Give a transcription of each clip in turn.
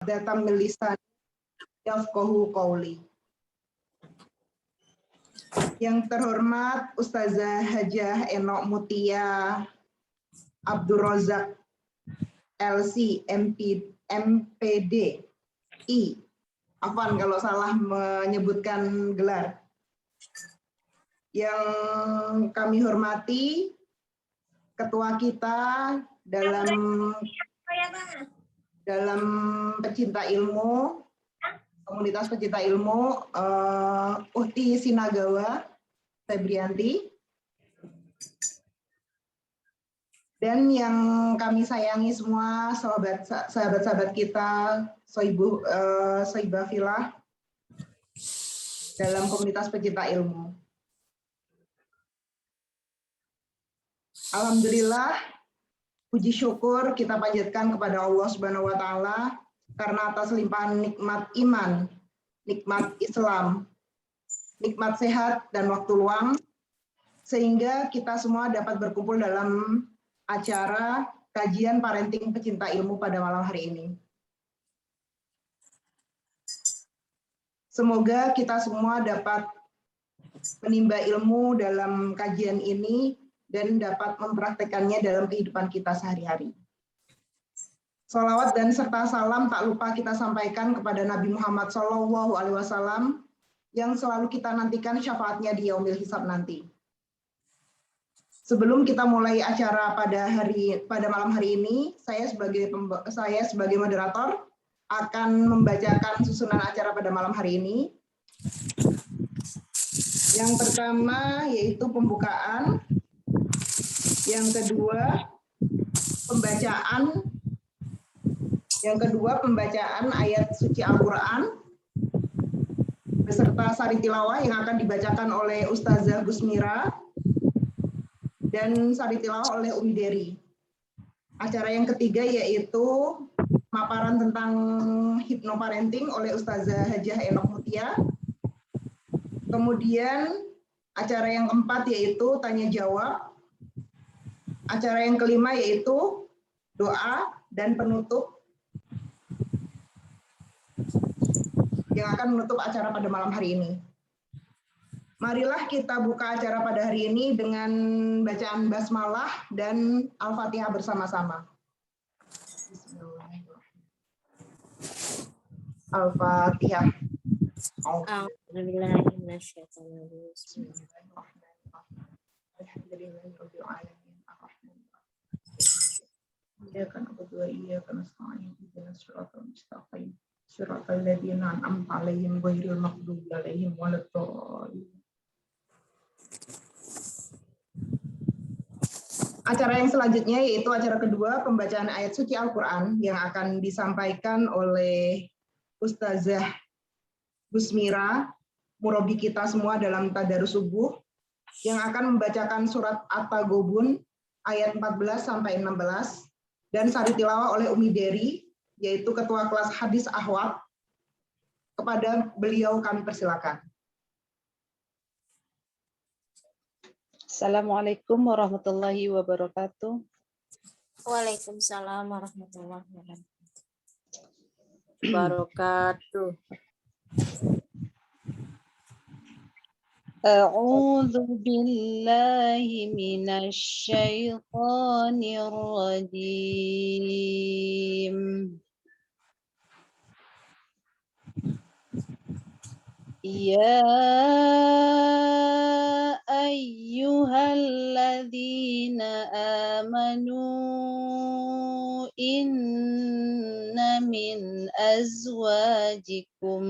Datam lisan yafqahu qauli. Yang terhormat Ustazah Hajah Enok Mutia Abdul Razak LC MPD I. Afwan kalau salah menyebutkan gelar. Yang kami hormati ketua kita dalam pecinta ilmu, komunitas pecinta ilmu, Uhti Sinagawa Febrianti, dan yang kami sayangi semua sahabat-sahabat kita, Soibah Filah dalam komunitas pecinta ilmu. Alhamdulillah, puji syukur kita panjatkan kepada Allah Subhanahu wa Ta'ala karena atas limpahan nikmat iman, nikmat Islam, nikmat sehat dan waktu luang, sehingga kita semua dapat berkumpul dalam acara kajian parenting pecinta ilmu pada malam hari ini. Semoga kita semua dapat menimba ilmu dalam kajian ini dan dapat mempraktekannya dalam kehidupan kita sehari-hari. Salawat dan serta salam tak lupa kita sampaikan kepada Nabi Muhammad SAW yang selalu kita nantikan syafaatnya di yaumil hisab nanti. Sebelum kita mulai acara pada malam hari ini, saya sebagai moderator akan membacakan susunan acara pada malam hari ini. Yang pertama yaitu pembukaan. Yang kedua, pembacaan ayat suci Al-Quran beserta sari tilawah yang akan dibacakan oleh Ustazah Gusmira dan sari tilawah oleh Umi Dery. Acara yang ketiga yaitu paparan tentang hipnoparenting oleh Ustazah Hajah Enok Mutia. Kemudian acara yang keempat yaitu tanya jawab. Acara yang kelima yaitu doa dan penutup yang akan menutup acara pada malam hari ini. Marilah kita buka acara pada hari ini dengan bacaan basmalah dan Al-Fatihah bersama-sama. Al-Fatihah. Iyyaka na'budu wa iyyaka nasta'in ihdinas siratal mustaqim siratal ladzina an'amta 'alaihim ghairil maghdubi 'alaihim waladdallin. Acara yang selanjutnya yaitu acara kedua, pembacaan ayat suci Al-Quran yang akan disampaikan oleh Ustazah Gusmira, murabi kita semua dalam tadarus subuh, yang akan membacakan surat At-Taghabun ayat 14 sampai 16 dan sari tilawah oleh Umi Dery, yaitu ketua kelas hadis Ahwat. Kepada beliau kami persilakan. Assalamualaikum warahmatullahi wabarakatuh. Waalaikumsalam warahmatullahi wabarakatuh. A'udzu billahi minasy syaithanir rajim. Ya ayyuhalladzina amanu inna min azwajikum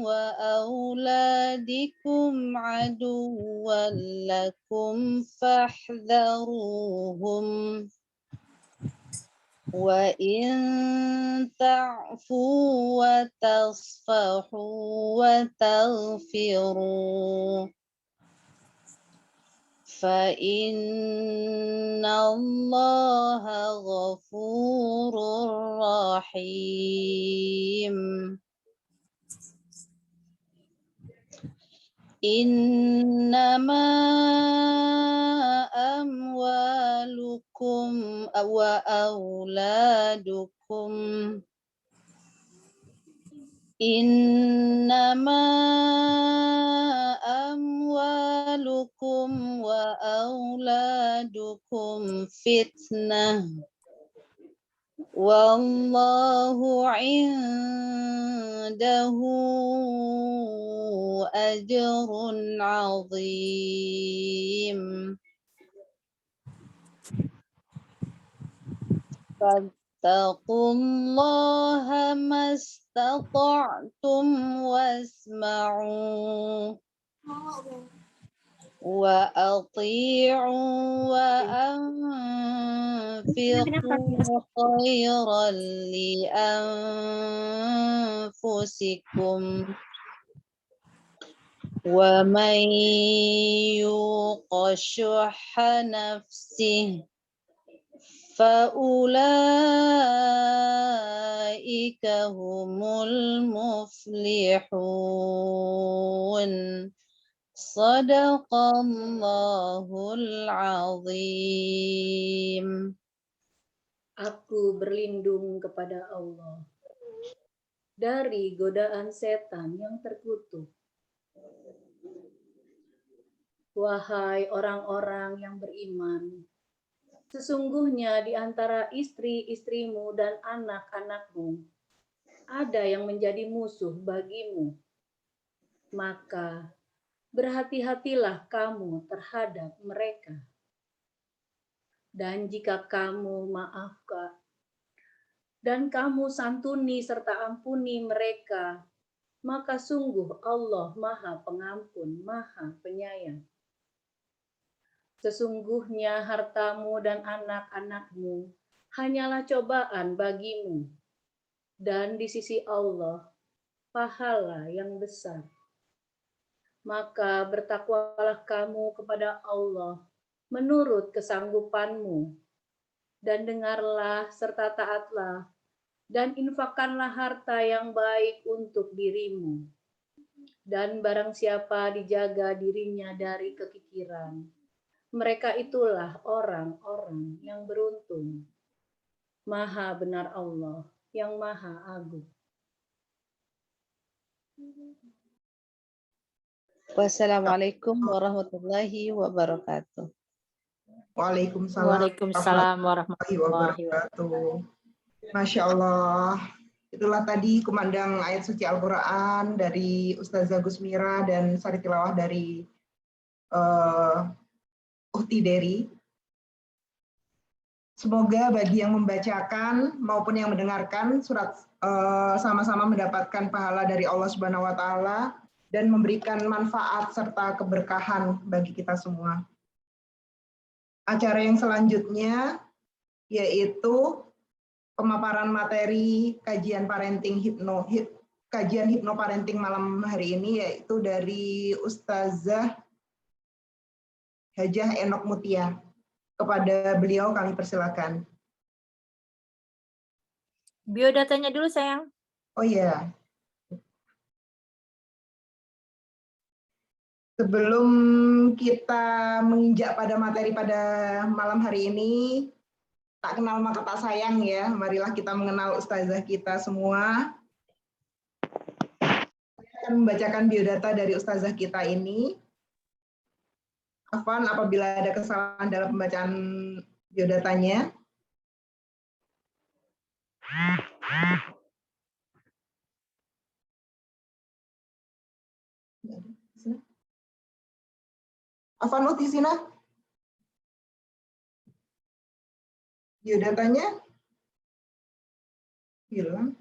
wa auladikum aduwwan lakum fahdharuhum wa in ta'fu wa tasfahu wa taghfiru fa innallaha ghafurur rahim. Innama amwalukum wa auladukum Innama amwalukum wa auladukum fitnah wallahu indahu ajrun azim. Fattaqullaha mastata'tum wasma'u wa ati'u wa anfiqu khairan li anfusikum wa man yuqa syuhha nafsihi faulaika humul muflihun. Sadaqallahul azim. Aku berlindung kepada Allah dari godaan setan yang terkutuk. Wahai orang-orang yang beriman, sesungguhnya di antara istri-istrimu dan anak-anakmu ada yang menjadi musuh bagimu. Maka berhati-hatilah kamu terhadap mereka. Dan jika kamu maafkan dan kamu santuni serta ampuni mereka, maka sungguh Allah Maha Pengampun, Maha Penyayang. Sesungguhnya hartamu dan anak-anakmu hanyalah cobaan bagimu, dan di sisi Allah pahala yang besar. Maka bertakwalah kamu kepada Allah menurut kesanggupanmu, dan dengarlah serta taatlah, dan infakkanlah harta yang baik untuk dirimu. Dan barang siapa dijaga dirinya dari kekikiran, mereka itulah orang-orang yang beruntung. Maha benar Allah yang Maha Agung. Wassalamualaikum warahmatullahi wabarakatuh. Waalaikumsalam Waalaikumsalam warahmatullahi wabarakatuh. Masya Allah. Itulah tadi kumandang ayat suci Al-Quran dari Ustazah Gusmira dan sari tilawah dari Uhti Dery. Semoga bagi yang membacakan maupun yang mendengarkan surat sama-sama mendapatkan pahala dari Allah Subhanahu wa taala dan memberikan manfaat serta keberkahan bagi kita semua. Acara yang selanjutnya yaitu pemaparan materi kajian parenting kajian hipnoparenting malam hari ini, yaitu dari Ustazah Hajah Enok Mutia. Kepada beliau kami persilakan. Biodatanya dulu sayang. Oh iya. Sebelum kita menginjak pada materi pada malam hari ini, tak kenal maka tak sayang ya, marilah kita mengenal ustazah kita semua. Saya akan membacakan biodata dari ustazah kita ini. Afwan apabila ada kesalahan dalam pembacaan biodatanya. Afwan Utisina. Biodatanya hilang.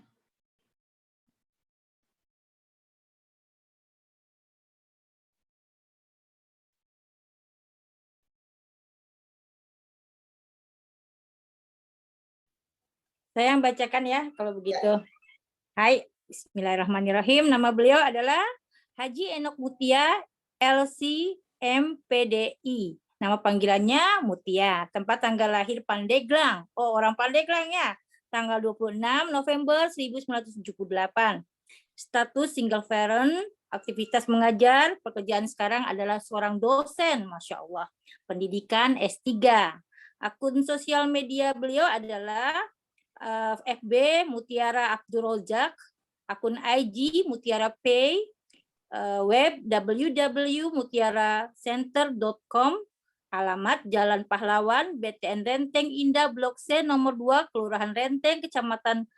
Saya yang bacakan ya kalau begitu. Hai, bismillahirrahmanirrahim. Nama beliau adalah Haji Enok Mutia, LC MPDI. Nama panggilannya Mutia. Tempat tanggal lahir Pandeglang. Oh, orang Pandeglang ya. Tanggal 26 November 1978. status single parent, aktivitas mengajar, pekerjaan sekarang adalah seorang dosen, Masya Allah. Pendidikan S3. Akun sosial media beliau adalah FB Mutiara Abdul Rozak, akun IG Mutiara Pay, web www.mutiaracenter.com, alamat Jalan Pahlawan, BTN Renteng Indah, Blok C nomor 2, Kelurahan Renteng, Kecamatan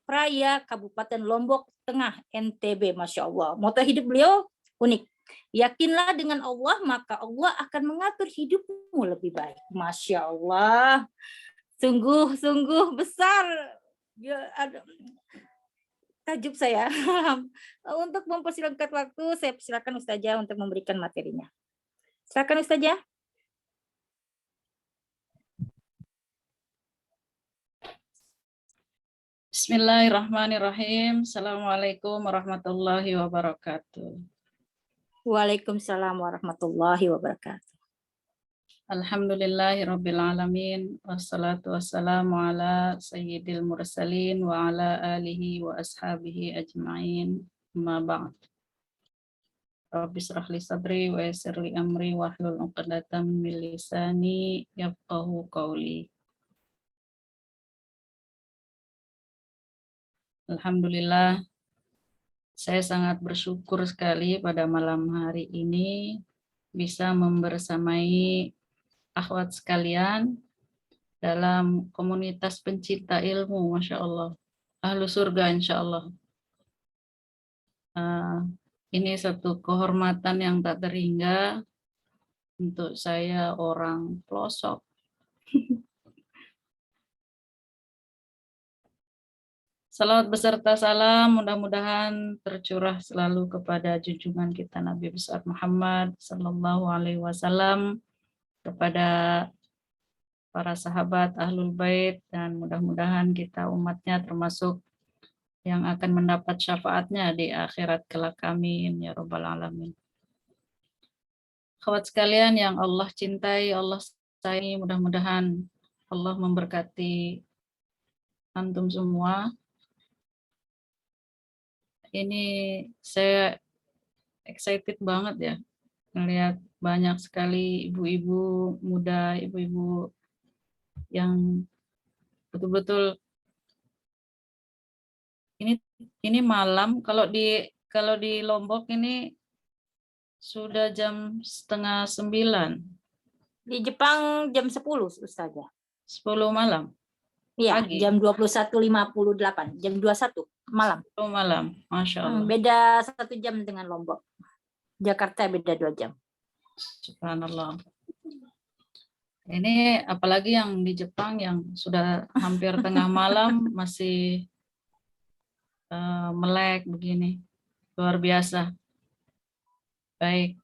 Praya, Kabupaten Lombok Tengah, NTB. Masya Allah. Moto hidup beliau unik. Yakinlah dengan Allah, maka Allah akan mengatur hidupmu lebih baik. Masya Allah. Sungguh besar. Takjub saya. Untuk mempersingkat waktu, saya silakan Ustazah untuk memberikan materinya. Silakan Ustazah. Bismillahirrahmanirrahim. Assalamualaikum warahmatullahi wabarakatuh. Waalaikumsalam warahmatullahi wabarakatuh. Alhamdulillahirabbil alamin, wassalatu wassalamu ala sayyidil mursalin wa ala alihi wa ashabihi ajmain. Amma ba'd. Rabbi shrah li sadri wa yassir li amri wahlul 'uqdatam min lisani yafqahu qawli. Alhamdulillah, saya sangat bersyukur sekali pada malam hari ini bisa membersamai akhwat sekalian dalam komunitas pencinta ilmu, Masya Allah. Ahlu surga, insya Allah. Ini satu kehormatan yang tak terhingga untuk saya, orang pelosok. Salawat beserta salam mudah-mudahan tercurah selalu kepada junjungan kita Nabi besar Muhammad Sallallahu Alaihi Wasallam, kepada para sahabat Ahlul Bait, dan mudah-mudahan kita umatnya termasuk yang akan mendapat syafaatnya di akhirat kelak. Amin ya Rabbal Alamin. Akhwat sekalian yang Allah cintai, Allah sayangi, mudah-mudahan Allah memberkati antum semua. Ini saya excited banget ya, melihat banyak sekali ibu-ibu muda, ibu-ibu yang betul-betul ini malam. Kalau di Lombok ini sudah jam 8:30. Di Jepang jam 10, Ustazah. 10 malam. Iya, Pagi. jam 21.58, jam 21 malam. 10 malam, Masya Allah. Beda 1 jam dengan Lombok. Jakarta beda 2 jam. Subhanallah. Ini apalagi yang di Jepang yang sudah hampir tengah malam masih melek begini. Luar biasa. Baik.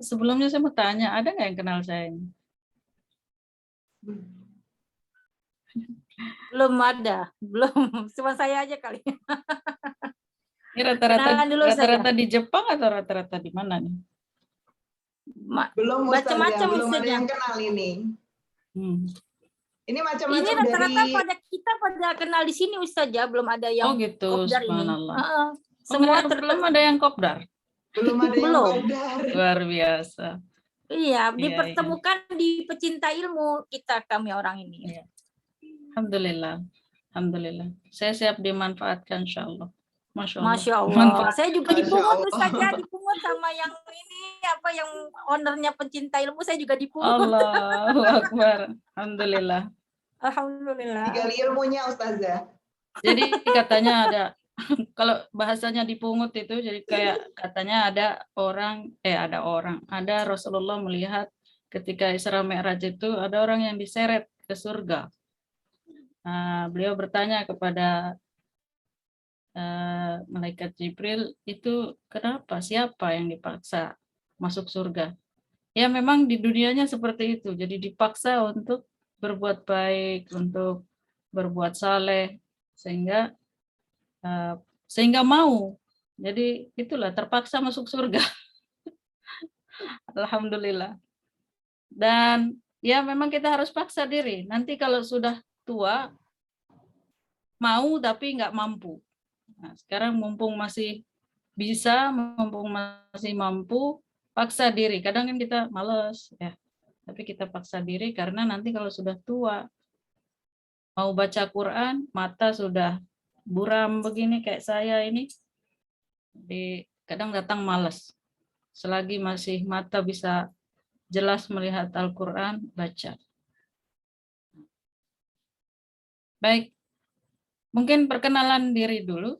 Sebelumnya saya mau tanya, ada nggak yang kenal saya ini? Belum ada, belum. Cuma saya aja kali. Ini Kenalan dulu rata-rata di Jepang atau rata-rata di mana nih? Belum Ustazah, Macam-macam belum ada Ustazah. yang kenal ini. Ini macam-macam Ini rata-rata dari pada kenal di sini Ustazah, belum ada yang Oh gitu, kopdar ini. subhanallah. Semua Belum ada yang kopdar. belum ada yang Belum. kopdar. Luar biasa. Iya, Iya, dipertemukan di pecinta ilmu kami orang ini. Iya. Alhamdulillah. Alhamdulillah. Saya siap dimanfaatkan insyaallah. Masya Allah. Masya Allah. Manfaat. Saya juga Masya dipungut Allah. Ustazah, dipungut sama yang ini yang ownernya pencinta ilmu, saya juga dipungut. Allahu Akbar. Alhamdulillah. Alhamdulillah. Digali ilmunya Ustazah. Jadi katanya ada, kalau bahasanya dipungut itu jadi kayak katanya ada Rasulullah melihat ketika Isra Mi'raj itu ada orang yang diseret ke surga. Beliau bertanya kepada malaikat Jibril, itu kenapa, siapa yang dipaksa masuk surga? Ya memang di dunianya seperti itu, jadi dipaksa untuk berbuat baik, untuk berbuat saleh, sehingga mau. Jadi itulah, terpaksa masuk surga. Alhamdulillah. Dan ya memang kita harus paksa diri. Nanti kalau sudah tua, mau tapi nggak mampu. Nah, sekarang mumpung masih bisa, mumpung masih mampu, paksa diri. Kadang kan kita males ya, tapi kita paksa diri karena nanti kalau sudah tua, mau baca Quran, mata sudah buram begini kayak saya ini, kadang datang malas. Selagi masih mata bisa jelas melihat Al-Quran, baca. Baik, mungkin perkenalan diri dulu.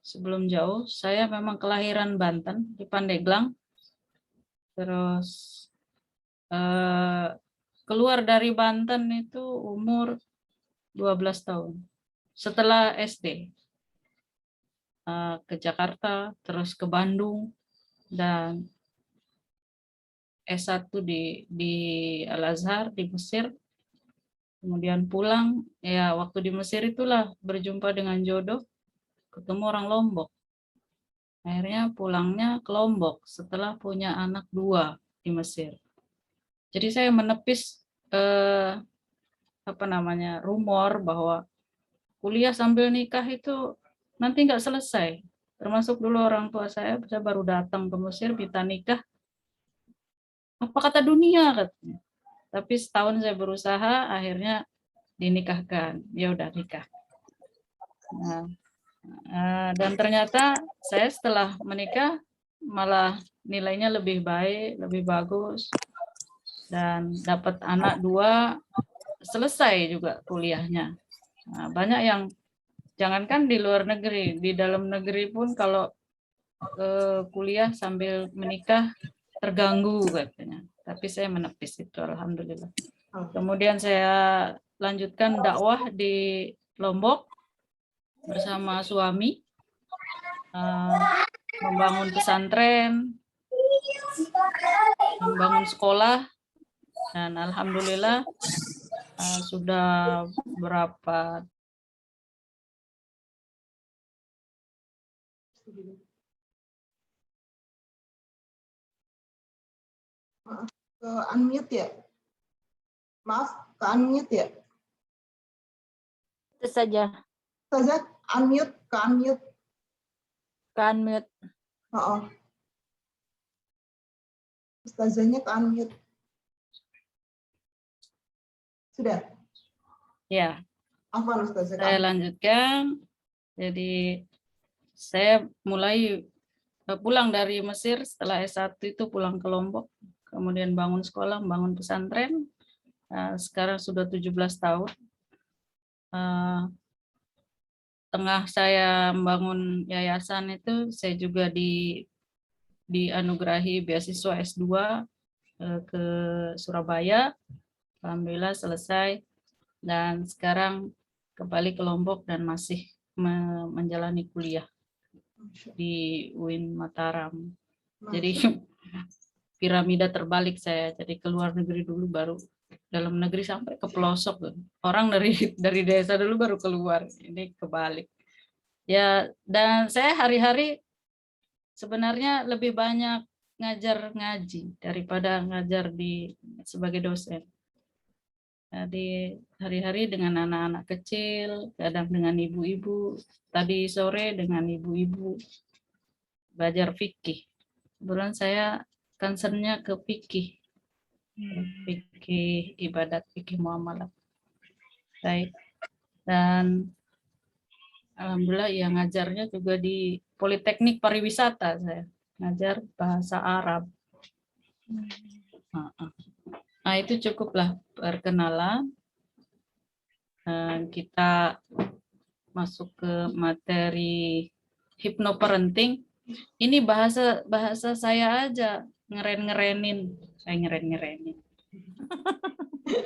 Sebelum jauh, saya memang kelahiran Banten di Pandeglang. Terus keluar dari Banten itu umur 12 tahun. Setelah SD ke Jakarta, terus ke Bandung, dan S1 di Al-Azhar di Mesir. Kemudian pulang, ya waktu di Mesir itulah berjumpa dengan jodoh, ketemu orang Lombok. Akhirnya pulangnya ke Lombok setelah punya anak 2 di Mesir. Jadi saya menepis rumor bahwa kuliah sambil nikah itu nanti nggak selesai. Termasuk dulu orang tua saya baru datang ke Mesir minta nikah. Apa kata dunia katanya. Tapi setahun saya berusaha, akhirnya dinikahkan. Ya udah nikah. Nah, dan ternyata saya setelah menikah malah nilainya lebih baik, lebih bagus, dan dapat anak 2, selesai juga kuliahnya. Nah, banyak yang jangankan di luar negeri, di dalam negeri pun kalau kuliah sambil menikah terganggu katanya. Tapi saya menepis itu, alhamdulillah. Kemudian saya lanjutkan dakwah di Lombok bersama suami, membangun pesantren, membangun sekolah, dan alhamdulillah sudah berapa Ke unmute ya? Maaf, ke unmute ya? Itu saja. Ustazah, unmute, ke unmute. Kan mute. Oh. Ustazahnya ke unmute. Sudah? ya. Afwan Ustazah. Saya lanjutkan. Jadi saya mulai pulang dari Mesir setelah S1 itu pulang ke Lombok, kemudian bangun sekolah, bangun pesantren. Sekarang sudah 17 tahun. Tengah saya membangun yayasan itu, saya juga dianugerahi beasiswa S2 ke Surabaya. Alhamdulillah selesai, dan sekarang kembali ke Lombok dan masih menjalani kuliah di UIN Mataram. Jadi piramida terbalik saya, jadi keluar negeri dulu baru dalam negeri sampai ke pelosok. Orang dari desa dulu baru keluar, ini kebalik. Ya, dan saya hari-hari sebenarnya lebih banyak ngajar ngaji daripada ngajar sebagai dosen. Jadi hari-hari dengan anak-anak kecil, kadang dengan ibu-ibu. Tadi sore dengan ibu-ibu belajar fikih. Kebetulan saya concernnya ke fikih. Fikih ibadat, fikih muamalah. Baik. Dan alhamdulillah ya ngajarnya juga di Politeknik Pariwisata, saya ngajar bahasa Arab. Nah, itu cukuplah perkenalan. Kita masuk ke materi hypnoparenting. Ini bahasa saya aja ngeren-ngerenin. Saya ngeren-ngerenin.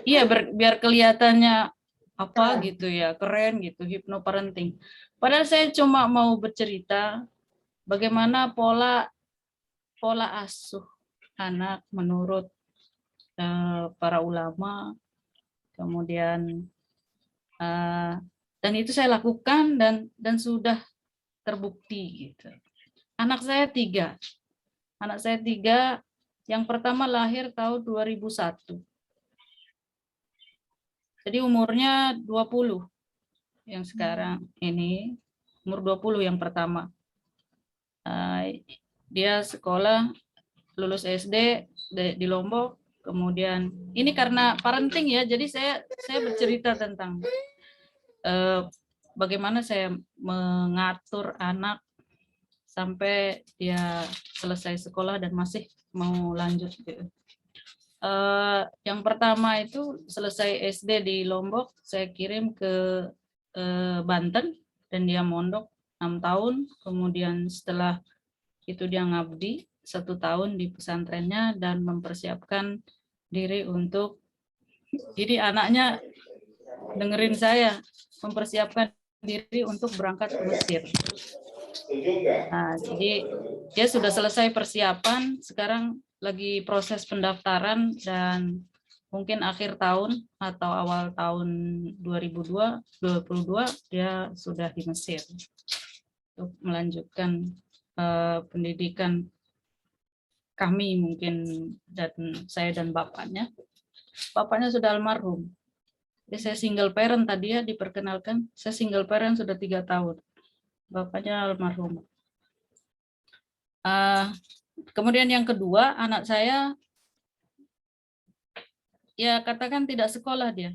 Iya, biar kelihatannya apa gitu ya, keren gitu, hypnoparenting. Padahal saya cuma mau bercerita bagaimana pola asuh anak menurut para ulama, kemudian dan itu saya lakukan dan sudah terbukti gitu. Anak saya 3. Yang pertama lahir tahun 2001. Jadi umurnya 20. yang sekarang ini umur 20 yang pertama. Dia sekolah lulus SD di Lombok, kemudian ini karena parenting ya, jadi saya bercerita tentang bagaimana saya mengatur anak sampai dia selesai sekolah dan masih mau lanjut gitu. Yang pertama itu selesai SD di Lombok, saya kirim ke Banten dan dia mondok 6 tahun. Kemudian setelah itu dia ngabdi 1 tahun di pesantrennya dan mempersiapkan diri untuk, jadi anaknya dengerin saya, mempersiapkan diri untuk berangkat ke Mesir. Nah, jadi dia sudah selesai persiapan, sekarang lagi proses pendaftaran dan mungkin akhir tahun atau awal tahun 2022 dia sudah di Mesir untuk melanjutkan pendidikan kami mungkin, dan saya dan bapaknya. Bapaknya sudah almarhum. Jadi saya single parent tadi ya, diperkenalkan. Saya single parent sudah 3 tahun. Bapaknya almarhum. Kemudian yang kedua, anak saya ya katakan tidak sekolah dia.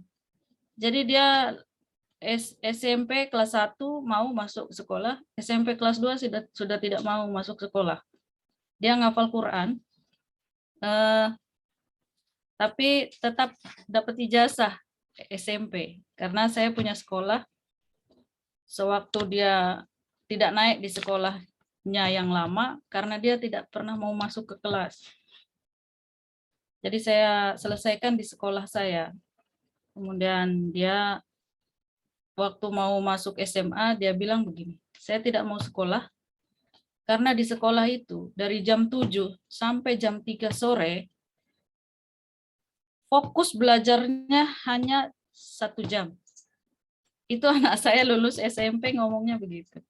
Jadi dia SMP kelas 1 mau masuk sekolah, SMP kelas 2 sudah tidak mau masuk sekolah. Dia ngafal Quran, tapi tetap dapat ijazah SMP karena saya punya sekolah. Sewaktu dia tidak naik di sekolahnya yang lama karena dia tidak pernah mau masuk ke kelas. Jadi saya selesaikan di sekolah saya. Kemudian dia waktu mau masuk SMA dia bilang begini, saya tidak mau sekolah karena di sekolah itu dari jam 7 sampai jam 3 sore fokus belajarnya hanya 1 jam. Itu anak saya lulus SMP ngomongnya begitu.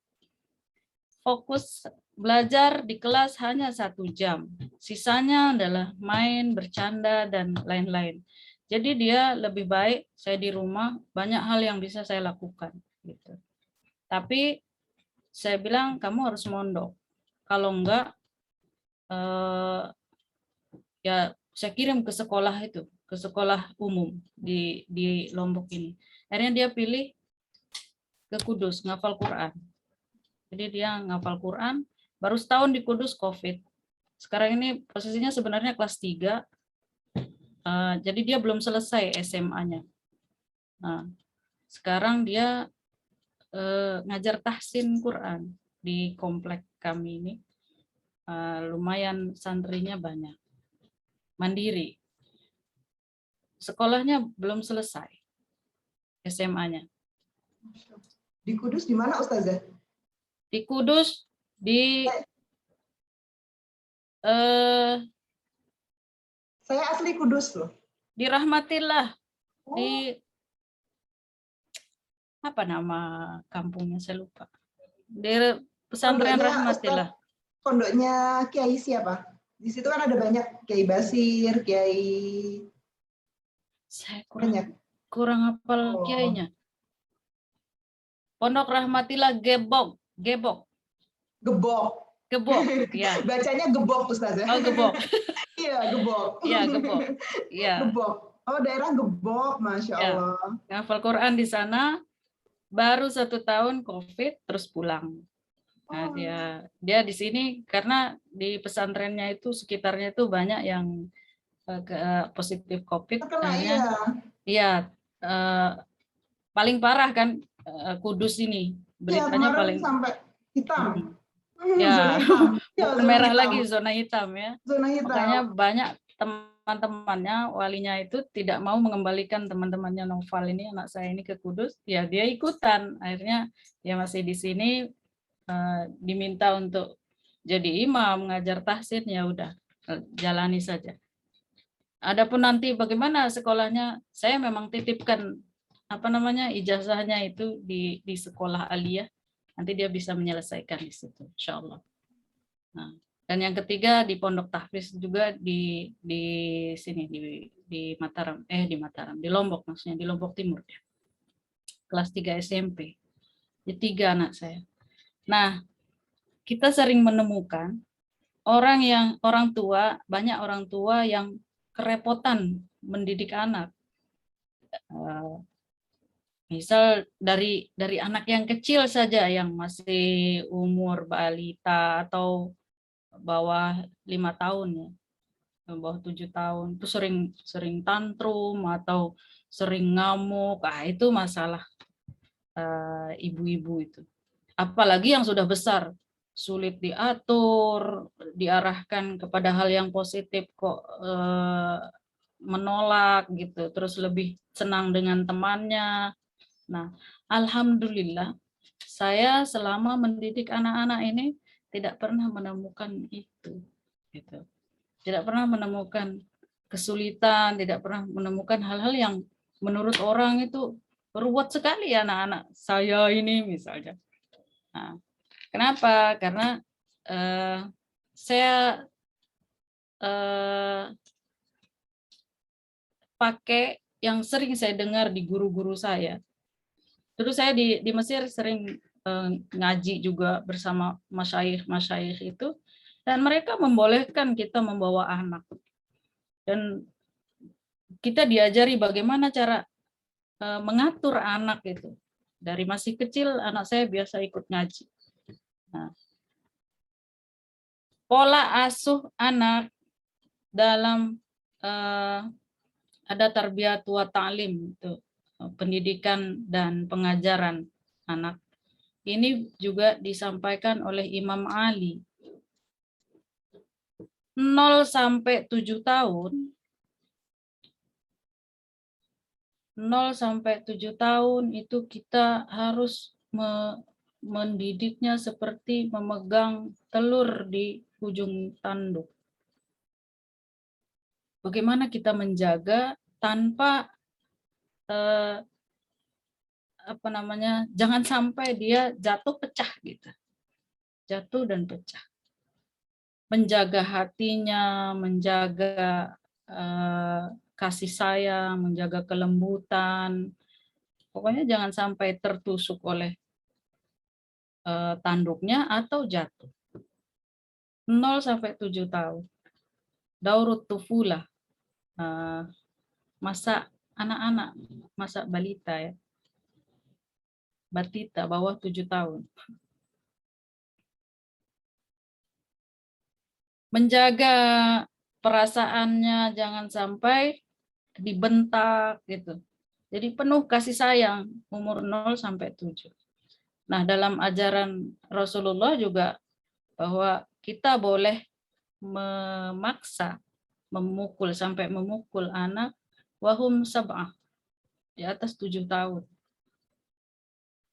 Fokus belajar di kelas hanya 1 jam. Sisanya adalah main, bercanda, dan lain-lain. Jadi dia lebih baik saya di rumah, banyak hal yang bisa saya lakukan. Gitu. Tapi saya bilang kamu harus mondok. Kalau enggak, ya saya kirim ke sekolah itu, ke sekolah umum di Lombok ini. Akhirnya dia pilih ke Kudus, ngafal Quran. Jadi dia ngafal Quran, baru setahun di Kudus COVID. Sekarang ini posisinya sebenarnya kelas 3, jadi dia belum selesai SMA-nya. Nah, sekarang dia ngajar tahsin Quran di komplek kami ini. Lumayan santrinya banyak. Mandiri. Sekolahnya belum selesai. SMA-nya. Di Kudus di mana Ustazah? Di Kudus di Saya asli Kudus loh. di Rahmatillah. Di apa nama kampungnya saya lupa. Di pesantren Rahmatillah. Pondoknya Kiai siapa? Di situ kan ada banyak Kiai Basir, Kiai. Saya kurang hafal kiainya. Pondok Rahmatillah Gebok. Gebok, ya. Bacanya gebok Ustazah. Oh, Gebok. Iya, gebok. Iya, Gebok. Iya. Gebok. Oh, daerah Gebok, Masya Allah. Hafal Quran di sana, baru 1 tahun COVID, terus pulang. Nah, dia di sini karena di pesantrennya itu sekitarnya itu banyak yang positif COVID. Iya, paling parah kan Kudus ini. Beritanya paling sampai hitam. Ya, bukan merah hitam. lagi, zona hitam ya. Zona hitam. Makanya banyak teman-temannya walinya itu tidak mau mengembalikan teman-temannya Noval ini, anak saya ini ke Kudus. Ya dia ikutan. Akhirnya dia masih di sini, diminta untuk jadi imam, mengajar tahsin, ya udah jalani saja. Adapun nanti bagaimana sekolahnya, saya memang titipkan ijazahnya itu di sekolah aliyah. Nanti dia bisa menyelesaikan di situ, insya Allah. Nah, dan yang ketiga di Pondok Tahfiz juga di sini di Mataram, di Lombok maksudnya, di Lombok Timur. kelas 3 SMP. Jadi 3 anak saya. Nah, kita sering menemukan banyak orang tua yang kerepotan mendidik anak. Misal dari anak yang kecil saja yang masih umur balita atau bawah 5 tahun ya, bawah 7 tahun itu sering tantrum atau sering ngamuk. Itu masalah ibu-ibu itu. Apalagi yang sudah besar, sulit diatur, diarahkan kepada hal yang positif kok menolak gitu, terus lebih senang dengan temannya. Nah, alhamdulillah saya selama mendidik anak-anak ini tidak pernah menemukan itu, gitu. Tidak pernah menemukan kesulitan, tidak pernah menemukan hal-hal yang menurut orang itu ruwet sekali anak-anak saya ini misalnya. Nah, kenapa? Karena saya pakai yang sering saya dengar di guru-guru saya. Terus saya di Mesir sering ngaji juga bersama masyayikh itu, dan mereka membolehkan kita membawa anak. Dan kita diajari bagaimana cara mengatur anak itu. Dari masih kecil anak saya biasa ikut ngaji. Nah, pola asuh anak dalam ada tarbiyat wa ta'lim itu, pendidikan dan pengajaran anak. Ini juga disampaikan oleh Imam Ali. 0 sampai 7 tahun 0 sampai 7 tahun itu kita harus mendidiknya seperti memegang telur di ujung tanduk. Bagaimana kita menjaga tanpa jangan sampai dia jatuh pecah gitu. Jatuh dan pecah. Menjaga hatinya, menjaga kasih sayang, menjaga kelembutan. Pokoknya jangan sampai tertusuk oleh tanduknya atau jatuh. 0 sampai 7 tahun. Daurut tufulah. Masa anak-anak, masa balita ya. Batita bawah 7 tahun. Menjaga perasaannya jangan sampai dibentak gitu. Jadi penuh kasih sayang umur 0 sampai 7. Nah, dalam ajaran Rasulullah juga bahwa kita boleh memaksa sampai memukul anak wahum sab'ah di atas 7 tahun.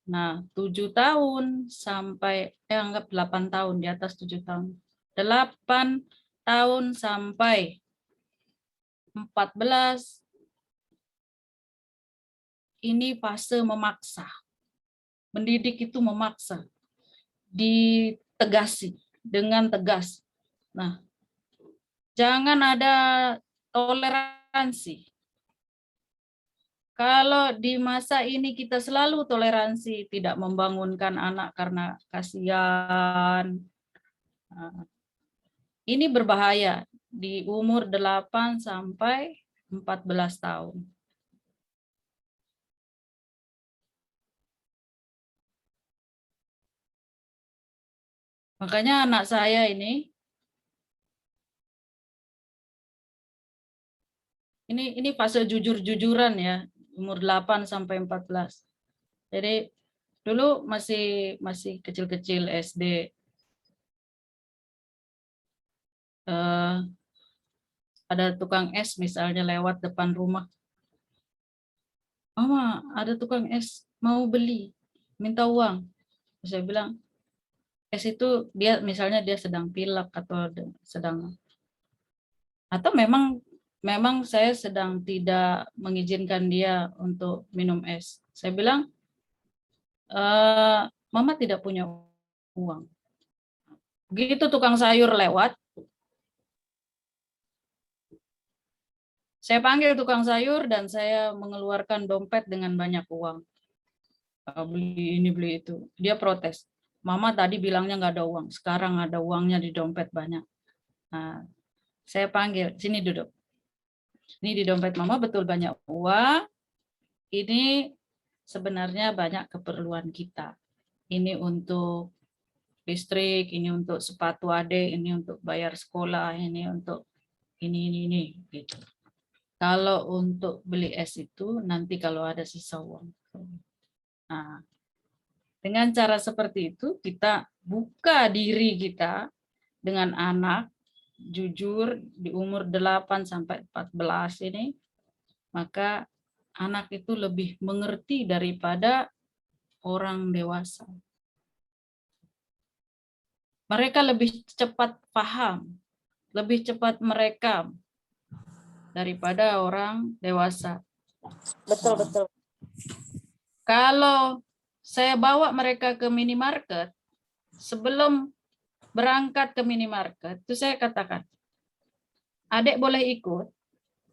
Nah, 7 tahun sampai anggap 8 tahun, di atas 7 tahun. 8 tahun sampai 14 ini fase memaksa. Mendidik itu memaksa. Ditegasi dengan tegas. Nah, jangan ada toleransi. Kalau di masa ini kita selalu toleransi, tidak membangunkan anak karena kasihan. Ini berbahaya di umur 8 sampai 14 tahun. Makanya anak saya ini fase jujur-jujuran ya, umur 8 sampai 14. Jadi dulu masih kecil-kecil SD. Ada tukang es misalnya lewat depan rumah. Mama, ada tukang es mau beli, minta uang. Saya bilang, es itu misalnya dia sedang pilek atau memang saya sedang tidak mengizinkan dia untuk minum es. Saya bilang, Mama tidak punya uang. Begitu tukang sayur lewat, saya panggil tukang sayur dan saya mengeluarkan dompet dengan banyak uang. beli ini beli itu. Dia protes. Mama tadi bilangnya nggak ada uang, sekarang ada uangnya di dompet banyak. Nah, saya panggil, sini duduk. Ini di dompet mama betul banyak uang. Ini sebenarnya banyak keperluan kita. Ini untuk listrik, ini untuk sepatu adik, ini untuk bayar sekolah, ini untuk ini gitu. Kalau untuk beli es itu nanti kalau ada sisa uang. Nah, dengan cara seperti itu kita buka diri kita dengan anak jujur di umur 8 sampai 14 ini, maka anak itu lebih mengerti daripada orang dewasa. Mereka lebih cepat paham, lebih cepat merekam daripada orang dewasa. Betul. Kalau saya bawa mereka ke minimarket, sebelum berangkat ke minimarket, itu saya katakan, adik boleh ikut,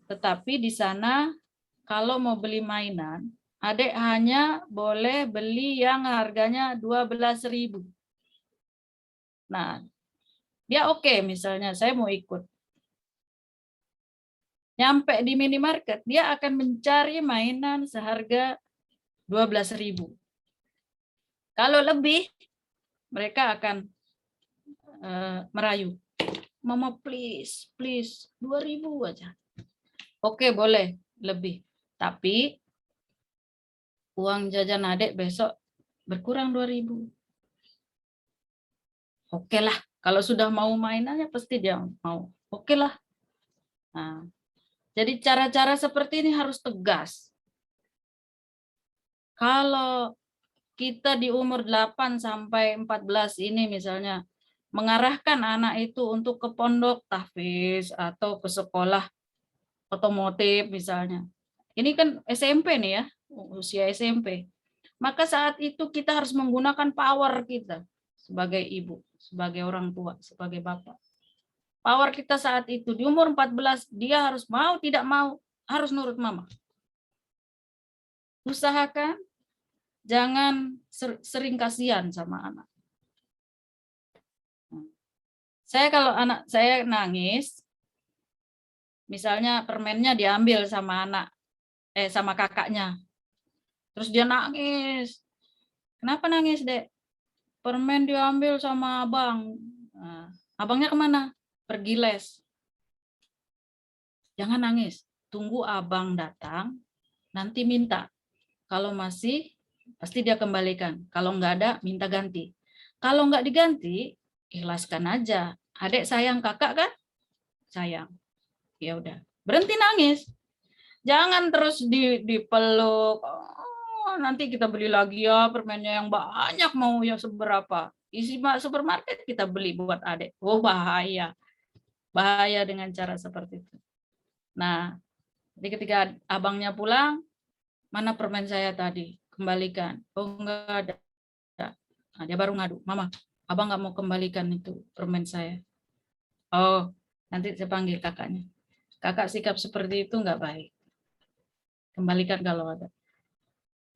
tetapi di sana kalau mau beli mainan, adik hanya boleh beli yang harganya 12.000. Nah, dia oke, misalnya saya mau ikut. Nyampe di minimarket, dia akan mencari mainan seharga 12.000. Kalau lebih, mereka akan merayu. Mama please, 2.000 aja. Oke, boleh lebih. Tapi uang jajan adik besok berkurang 2.000. Oke lah, kalau sudah mau mainannya pasti dia mau. Oke lah. Nah, jadi cara-cara seperti ini harus tegas. Kalau kita di umur 8 sampai 14 ini misalnya mengarahkan anak itu untuk ke pondok tahfiz atau ke sekolah otomotif misalnya. Ini kan SMP nih ya, usia SMP. Maka saat itu kita harus menggunakan power kita sebagai ibu, sebagai orang tua, sebagai bapak. Power kita saat itu di umur 14, dia harus mau tidak mau, harus nurut mama. Usahakan jangan sering kasihan sama anak. Saya kalau anak saya nangis, misalnya permennya diambil sama sama kakaknya. Terus dia nangis. Kenapa nangis, Dek? Permen diambil sama abang. Nah, abangnya kemana? Pergi les. Jangan nangis. Tunggu abang datang, nanti minta. Kalau masih, pasti dia kembalikan. Kalau nggak ada, minta ganti. Kalau nggak diganti, ikhlaskan aja. Adik sayang kakak kan? Sayang. Ya udah. Berhenti nangis. Jangan terus dipeluk. Oh, nanti kita beli lagi ya permennya yang banyak, mau ya seberapa. Isi supermarket kita beli buat adik. Oh bahaya. Bahaya dengan cara seperti itu. Nah, jadi ketika abangnya pulang, mana permen saya tadi? Kembalikan. Oh enggak ada. Nah, dia baru ngadu. Mama, abang nggak mau kembalikan itu permen saya. Oh, nanti saya panggil kakaknya. Kakak sikap seperti itu nggak baik. Kembalikan kalau ada.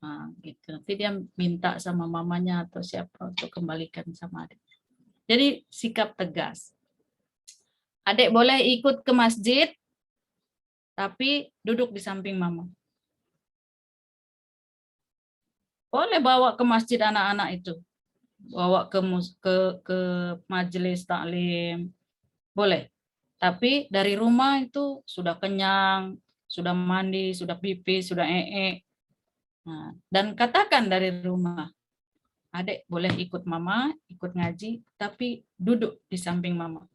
Nah, gitu. Nanti dia minta sama mamanya atau siapa untuk kembalikan sama adik. Jadi sikap tegas. Adik boleh ikut ke masjid, tapi duduk di samping mama. Boleh bawa ke masjid anak-anak itu, bawa ke majelis taklim, boleh. Tapi dari rumah itu sudah kenyang, sudah mandi, sudah pipis, sudah ee. Nah, dan katakan dari rumah, adik boleh ikut mama, ikut ngaji, tapi duduk di samping mama.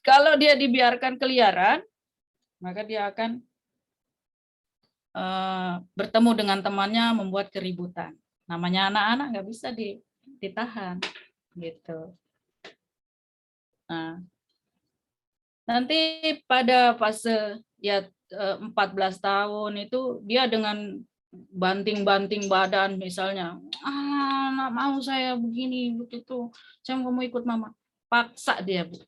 Kalau dia dibiarkan keliaran, maka dia akan bertemu dengan temannya, membuat keributan. Namanya anak-anak nggak bisa ditahan, gitu. Nah, nanti pada fase ya 14 tahun itu dia dengan banting-banting badan misalnya, nggak mau saya begini begitu, saya nggak mau ikut mama, paksa dia, Bu.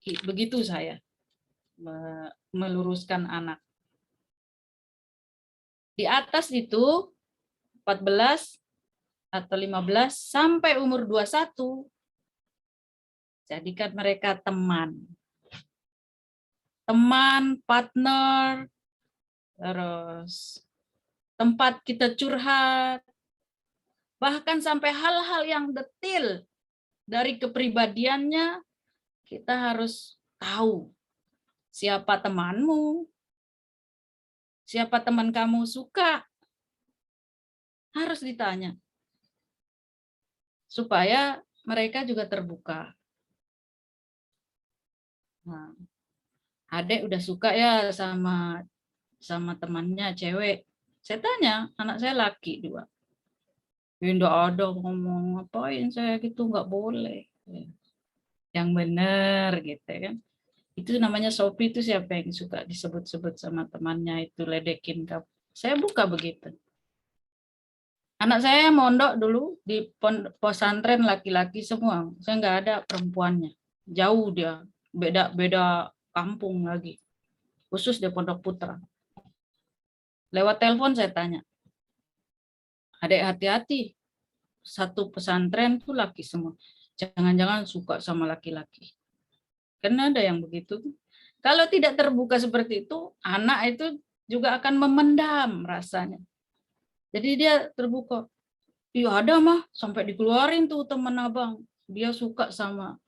Begitu saya meluruskan anak. Di atas itu 14 atau 15 sampai umur 21, jadikan mereka teman. Teman, partner, terus tempat kita curhat, bahkan sampai hal-hal yang detail dari kepribadiannya, kita harus tahu siapa temanmu, siapa teman kamu suka, harus ditanya. Supaya mereka juga terbuka. Nah, adik udah suka ya sama temannya cewek. Saya tanya, anak saya laki 2. Enggak ada ngomong ngapain saya gitu, nggak boleh. Yang benar gitu kan. Itu namanya Sophie, itu siapa yang suka disebut-sebut sama temannya itu ledekin kamu. Saya buka begitu. Anak saya mondok dulu di pesantren laki-laki semua. Saya nggak ada perempuannya. Jauh dia, beda kampung lagi. Khusus di Pondok Putra. Lewat telepon saya tanya, adek hati-hati. Satu pesantren tuh laki semua. Jangan-jangan suka sama laki-laki. Karena ada yang begitu. Kalau tidak terbuka seperti itu, anak itu juga akan memendam rasanya. Jadi dia terbuka. Iya ada mah, sampai dikeluarin tuh teman abang. Dia suka sama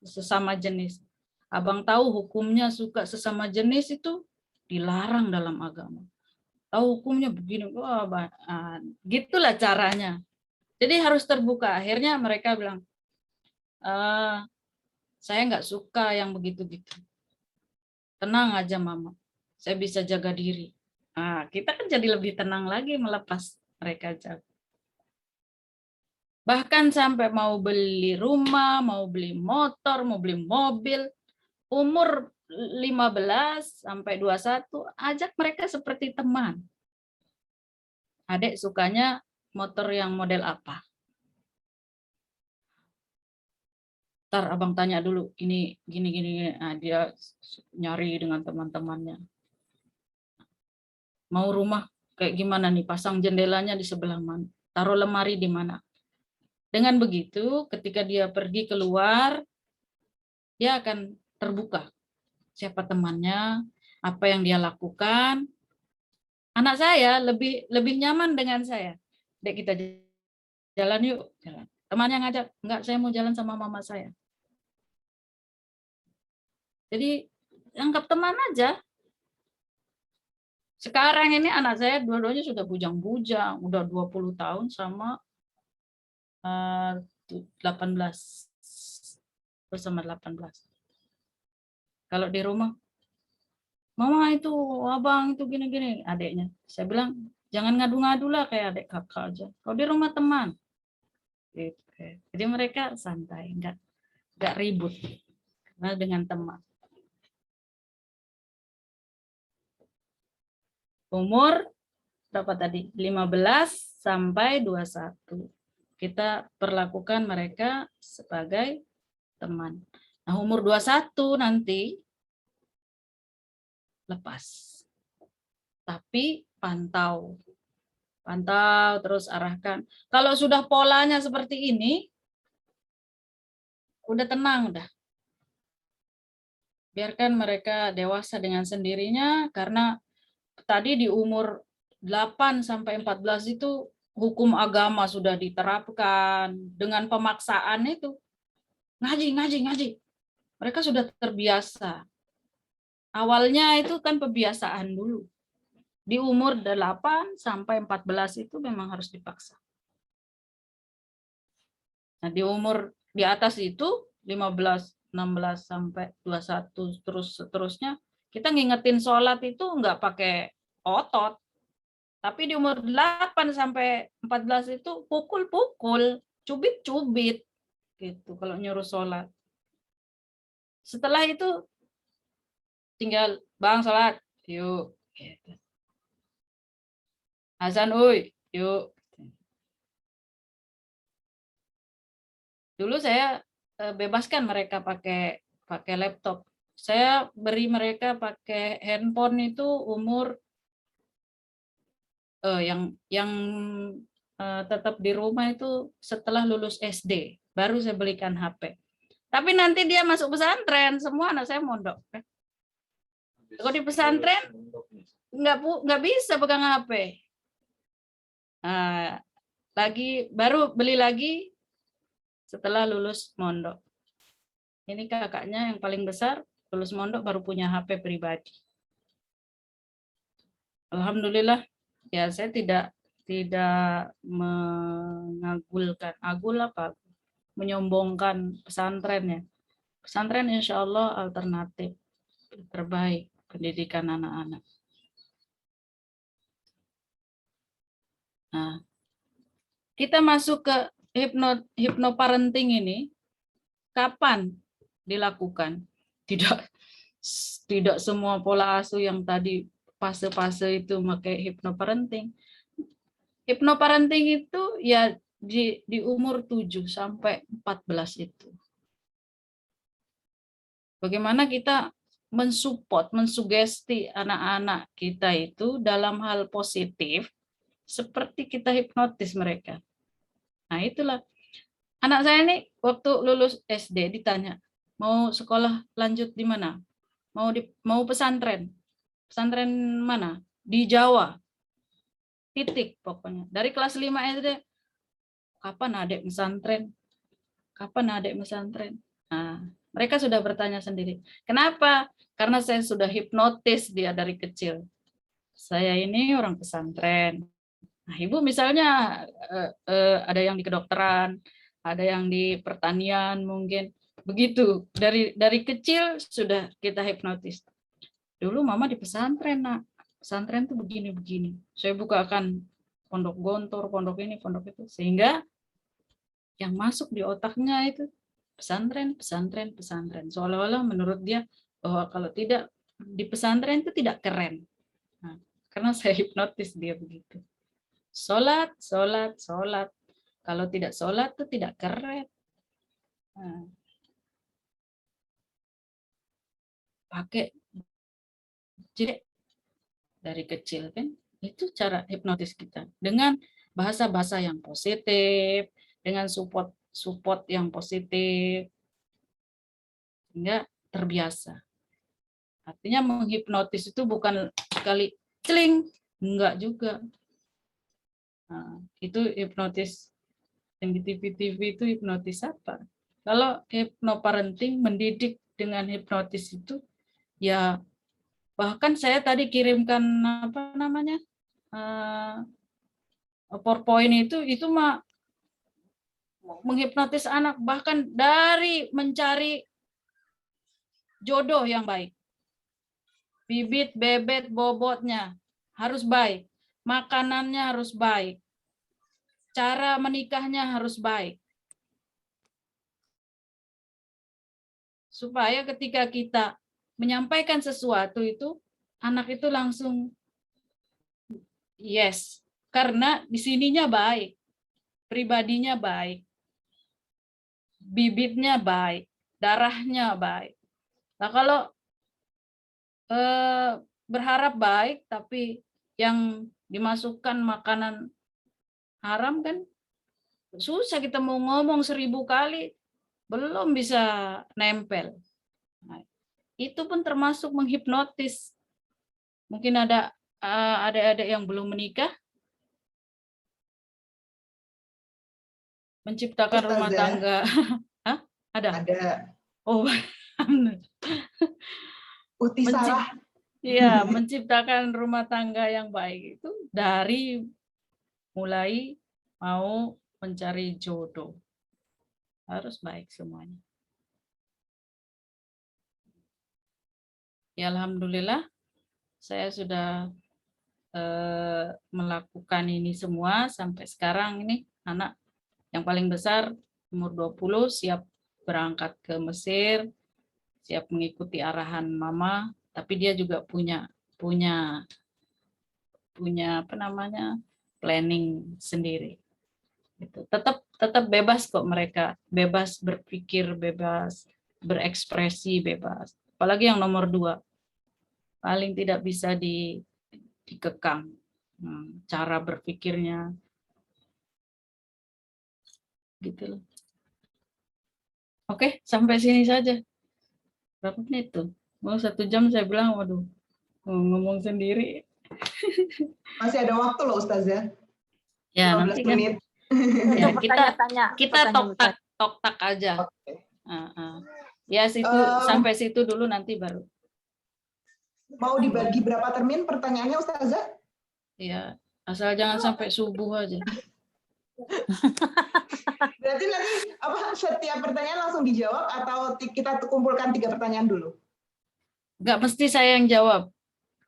sesama jenis. Abang tahu hukumnya suka sesama jenis itu dilarang dalam agama. Tahu hukumnya begini, wah, gitulah caranya. Jadi harus terbuka. Akhirnya mereka bilang, saya nggak suka yang begitu-gitu. Tenang aja mama, saya bisa jaga diri. Nah, kita kan jadi lebih tenang lagi melepas mereka jaga. Bahkan sampai mau beli rumah, mau beli motor, mau beli mobil, umur 15 sampai 21, ajak mereka seperti teman. Adik sukanya motor yang model apa? Ntar abang tanya dulu, ini gini. Nah, dia nyari dengan teman-temannya. Mau rumah kayak gimana nih? Pasang jendelanya di sebelah mana? Taruh lemari di mana? Dengan begitu, ketika dia pergi keluar, dia akan terbuka. Siapa temannya, apa yang dia lakukan. Anak saya lebih nyaman dengan saya. Dek, kita jalan yuk. Jalan. Temannya ngajak, enggak, saya mau jalan sama mama saya. Jadi anggap teman aja. Sekarang ini anak saya dua-duanya sudah bujang-bujang, udah 20 tahun sama 18. Bersama 18. Kalau di rumah, mama itu, abang itu gini-gini, adiknya. Saya bilang, jangan ngadu-ngadu lah kayak adik kakak aja. Kalau di rumah teman. Gitu. Jadi mereka santai, nggak ribut. Karena dengan teman. Umur berapa tadi? 15 sampai 21. Kita perlakukan mereka sebagai teman. Nah, umur 21 nanti lepas. Tapi pantau terus arahkan. Kalau sudah polanya seperti ini, udah tenang udah. Biarkan mereka dewasa dengan sendirinya, karena tadi di umur 8 sampai 14 itu hukum agama sudah diterapkan dengan pemaksaan itu. Ngaji. Mereka sudah terbiasa. Awalnya itu kan pembiasaan dulu. Di umur 8 sampai 14 itu memang harus dipaksa. Nah, di umur di atas itu 15, 16 sampai 21 seterusnya, kita ngingetin sholat itu nggak pakai otot. Tapi di umur 8 sampai 14 itu pukul-pukul, cubit-cubit gitu kalau nyuruh sholat. Setelah itu tinggal, bang sholat, yuk. Gitu. Hasan, uy, yuk. Dulu saya bebaskan mereka pakai laptop. Saya beri mereka pakai handphone itu umur yang tetap di rumah itu setelah lulus SD, baru saya belikan HP. Tapi nanti dia masuk pesantren, semua anak saya mondok. Kalau di pesantren nggak bisa pegang HP. Baru beli lagi setelah lulus mondok. Ini kakaknya yang paling besar lulus mondok baru punya HP pribadi. Alhamdulillah, ya saya tidak menyombongkan pesantrennya. Pesantren insya Allah alternatif terbaik pendidikan anak-anak. Nah, kita masuk ke hipnoparenting ini, kapan dilakukan? Tidak semua pola asuh yang tadi fase-fase itu pakai hipnoparenting. Hipnoparenting itu ya di umur 7 sampai 14 itu. Bagaimana kita mensupport, mensugesti anak-anak kita itu dalam hal positif, seperti kita hipnotis mereka. Nah itulah, anak saya ini waktu lulus SD ditanya, mau sekolah lanjut di mana? Mau pesantren. Pesantren mana? Di Jawa. Titik pokoknya. Dari kelas 5 SD, kapan adik pesantren? Kapan adik pesantren? Nah, mereka sudah bertanya sendiri. Kenapa? Karena saya sudah hipnotis dia dari kecil. Saya ini orang pesantren. Nah, ibu misalnya ada yang di kedokteran, ada yang di pertanian mungkin. Begitu. Dari kecil sudah kita hipnotis. Dulu mama di pesantren, nak. Pesantren tuh begini-begini. Saya bukakan pondok gontor, pondok ini, pondok itu. Sehingga yang masuk di otaknya itu pesantren, pesantren, pesantren. Seolah-olah menurut dia bahwa kalau tidak di pesantren itu tidak keren. Nah, karena saya hipnotis dia begitu. Sholat, sholat, sholat. Kalau tidak sholat itu tidak keren. Nah, pakai jadi dari kecil kan, itu cara hipnotis kita dengan bahasa-bahasa yang positif, dengan support yang positif, sehingga terbiasa. Artinya menghipnotis itu bukan sekali celing, enggak juga. Nah, itu hipnotis yang di TV-TV itu hipnotis apa? Kalau hipnoparenting mendidik dengan hipnotis itu ya, bahkan saya tadi kirimkan apa namanya PowerPoint itu mah menghipnotis anak, bahkan dari mencari jodoh yang baik, bibit bebet bobotnya harus baik, makanannya harus baik, cara menikahnya harus baik, supaya ketika kita menyampaikan sesuatu itu anak itu langsung yes, karena di sininya baik, pribadinya baik, bibitnya baik, darahnya baik. Nah kalau berharap baik tapi yang dimasukkan makanan haram kan susah, kita mau ngomong 1000 kali belum bisa nempel. Nah, itu pun termasuk menghipnotis. Mungkin ada adik-adik yang belum menikah, menciptakan rumah tangga. Hah? Ada? Oh, Salah. Iya, menciptakan rumah tangga yang baik itu dari mulai mau mencari jodoh. Harus baik semuanya. Ya, alhamdulillah saya sudah melakukan ini semua sampai sekarang. Ini anak yang paling besar umur 20 siap berangkat ke Mesir, siap mengikuti arahan mama, tapi dia juga punya apa namanya planning sendiri. Gitu. Tetap bebas kok mereka, bebas berpikir, bebas berekspresi, bebas. Apalagi yang nomor 2, paling tidak bisa dikekang. cara berpikirnya gitu loh. Oke, sampai sini saja. Berapa menit tuh? Mau 1 jam saya bilang, waduh, mau ngomong sendiri. Masih ada waktu loh Ustazah. Ya 15 nanti kan menit. ya, Untuk kita bertanya-tanya. tok-tak aja. Oke. Ya situ sampai situ dulu, nanti baru. Mau dibagi berapa termin pertanyaannya Ustazah? Ya, asal jangan sampai subuh aja. Berarti nanti setiap pertanyaan langsung dijawab atau kita kumpulkan 3 pertanyaan dulu? Nggak mesti saya yang jawab.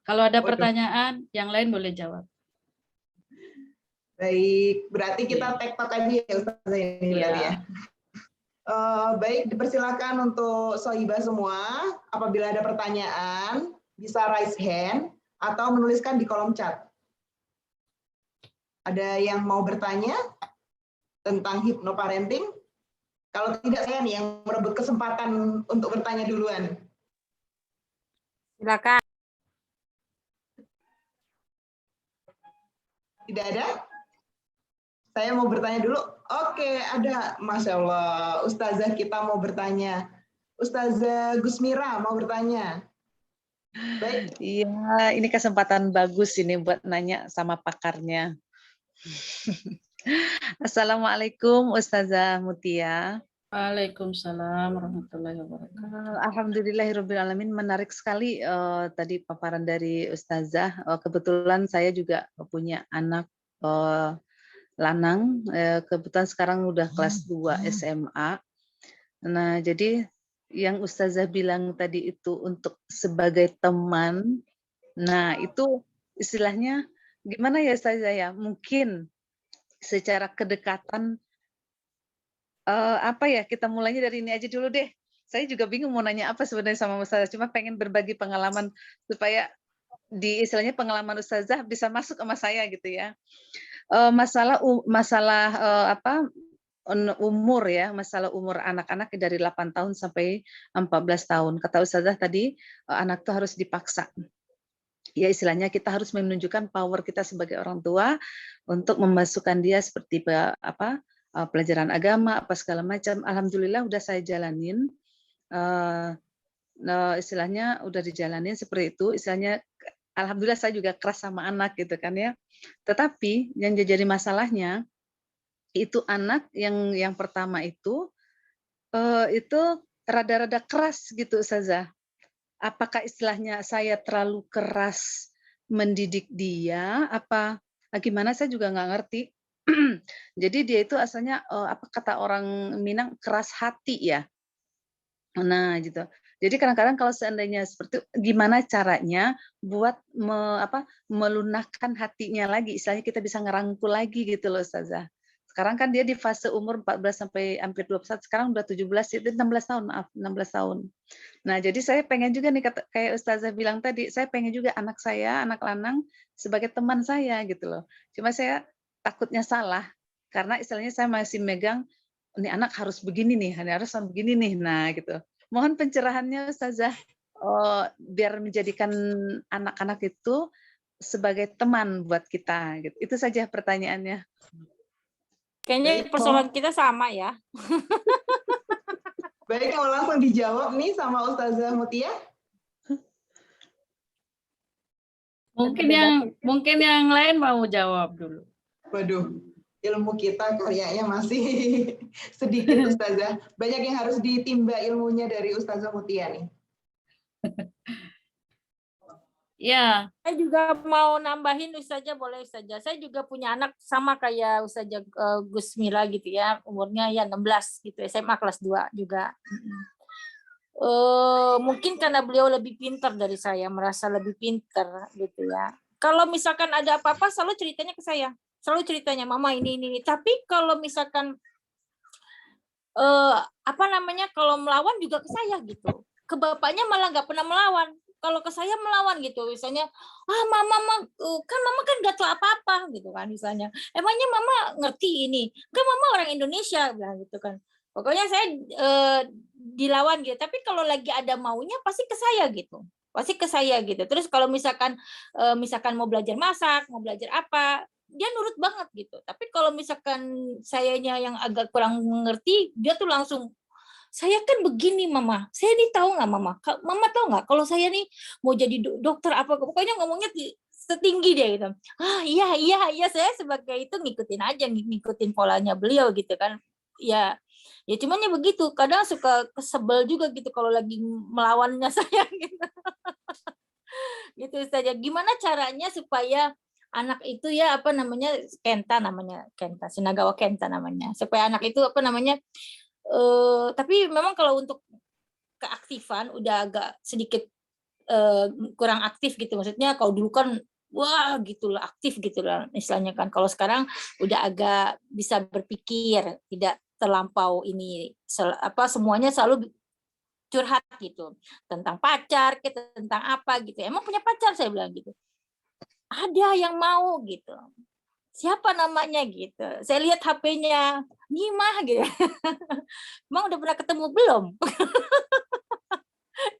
Kalau ada Waduh. pertanyaan, yang lain boleh jawab. Baik, berarti kita tektok aja ya Ustazah ini berarti ya. Baik, dipersilakan untuk Sohibah semua. Apabila ada pertanyaan, bisa raise hand atau menuliskan di kolom chat. Ada yang mau bertanya tentang hipnoparenting? Kalau tidak, saya nih yang merebut kesempatan untuk bertanya duluan. Silakan. Tidak ada? Saya mau bertanya dulu. Oke, ada. Masya Allah, Ustazah kita mau bertanya. Ustazah Gusmira mau bertanya. Baik. Iya, ini kesempatan bagus ini buat nanya sama pakarnya. Assalamualaikum Ustazah Mutia. Waalaikumsalam warahmatullahi wabarakatuh. Alhamdulillahirrabbilalamin, menarik sekali tadi paparan dari Ustazah. Kebetulan saya juga punya anak lanang, kebetulan sekarang udah kelas 2 SMA. Nah, jadi yang Ustazah bilang tadi itu untuk sebagai teman, nah itu istilahnya gimana ya Ustazah ya? Mungkin secara kedekatan, apa ya, kita mulainya dari ini aja dulu deh. Saya juga bingung mau nanya apa sebenarnya sama Ustazah, cuma pengen berbagi pengalaman supaya di istilahnya pengalaman Ustazah bisa masuk sama saya gitu ya. Masalah umur ya, masalah umur anak-anak dari 8 tahun sampai 14 tahun. Kata Ustazah tadi, anak tuh harus dipaksa. Ya istilahnya kita harus menunjukkan power kita sebagai orang tua untuk memasukkan dia seperti pelajaran agama apa segala macam. Alhamdulillah udah saya jalanin. Istilahnya udah dijalanin seperti itu. Istilahnya alhamdulillah saya juga keras sama anak gitu kan ya. Tetapi yang jadi masalahnya itu anak yang pertama itu rada-rada keras gitu Ustazah. Apakah istilahnya saya terlalu keras mendidik dia, apa gimana saya juga nggak ngerti. Jadi dia itu asalnya apa kata orang Minang keras hati ya. Nah gitu. Jadi kadang-kadang kalau seandainya seperti gimana caranya buat melunakkan hatinya lagi, istilahnya kita bisa ngerangkul lagi gitu loh Ustazah. Sekarang kan dia di fase umur 14 sampai hampir 21, sekarang udah 17, itu 16 tahun, maaf, 16 tahun. Nah, jadi saya pengen juga nih, kayak Ustazah bilang tadi, saya pengen juga anak saya, anak lanang, sebagai teman saya gitu loh. Cuma saya takutnya salah, karena istilahnya saya masih megang, ini anak harus begini nih, harus begini nih, nah gitu. Mohon pencerahannya Ustazah, biar menjadikan anak-anak itu sebagai teman buat kita. Gitu. Itu saja pertanyaannya. Kayaknya persoalan kita sama ya. Baik, mau langsung dijawab nih sama Ustazah Mutia. Mungkin yang lain mau jawab dulu. Waduh, ilmu kita kayaknya masih sedikit Ustazah. Banyak yang harus ditimba ilmunya dari Ustazah Mutia nih. Ya. Saya juga mau nambahin Ustazah, boleh Ustazah. Saya juga punya anak sama kayak Ustazah Gusmira gitu ya, umurnya ya 16 gitu, SMA kelas 2 juga. Mungkin karena beliau lebih pintar dari saya, merasa lebih pintar gitu ya. Kalau misalkan ada apa-apa selalu ceritanya ke saya. Selalu ceritanya mama ini. Tapi kalau misalkan kalau melawan juga ke saya gitu. Ke bapaknya malah nggak pernah melawan. Kalau ke saya melawan gitu, misalnya, mama kan nggak tahu apa-apa gitu kan, misalnya, emangnya mama ngerti ini, kan mama orang Indonesia bilang gitu kan. Pokoknya saya dilawan gitu. Tapi kalau lagi ada maunya pasti ke saya gitu. pasti ke saya gitu. Terus kalau misalkan mau belajar masak, mau belajar apa, dia nurut banget gitu. Tapi kalau misalkan sayanya yang agak kurang mengerti, dia tuh langsung, saya kan begini mama, saya nih tahu nggak mama, mama tahu nggak kalau saya nih mau jadi dokter apa, pokoknya ngomongnya setinggi dia gitu. Iya, saya sebagai itu ngikutin polanya beliau gitu kan. Ya cuman ya begitu, kadang suka kesebel juga gitu kalau lagi melawannya saya gitu. Gitu saja. Gimana caranya supaya anak itu ya Kenta, Shinagawa Kenta namanya. Supaya anak itu tapi memang kalau untuk keaktifan udah agak sedikit kurang aktif gitu. Maksudnya kalau dulu kan wah gitulah aktif gitulah istilahnya kan. Kalau sekarang udah agak bisa berpikir, tidak terlampau ini semuanya selalu curhat gitu tentang pacar, tentang apa gitu. Emang punya pacar, saya bilang gitu. Ada yang mau gitu. Siapa namanya gitu. Saya lihat HP-nya, Nimah gitu. Emang udah pernah ketemu belum?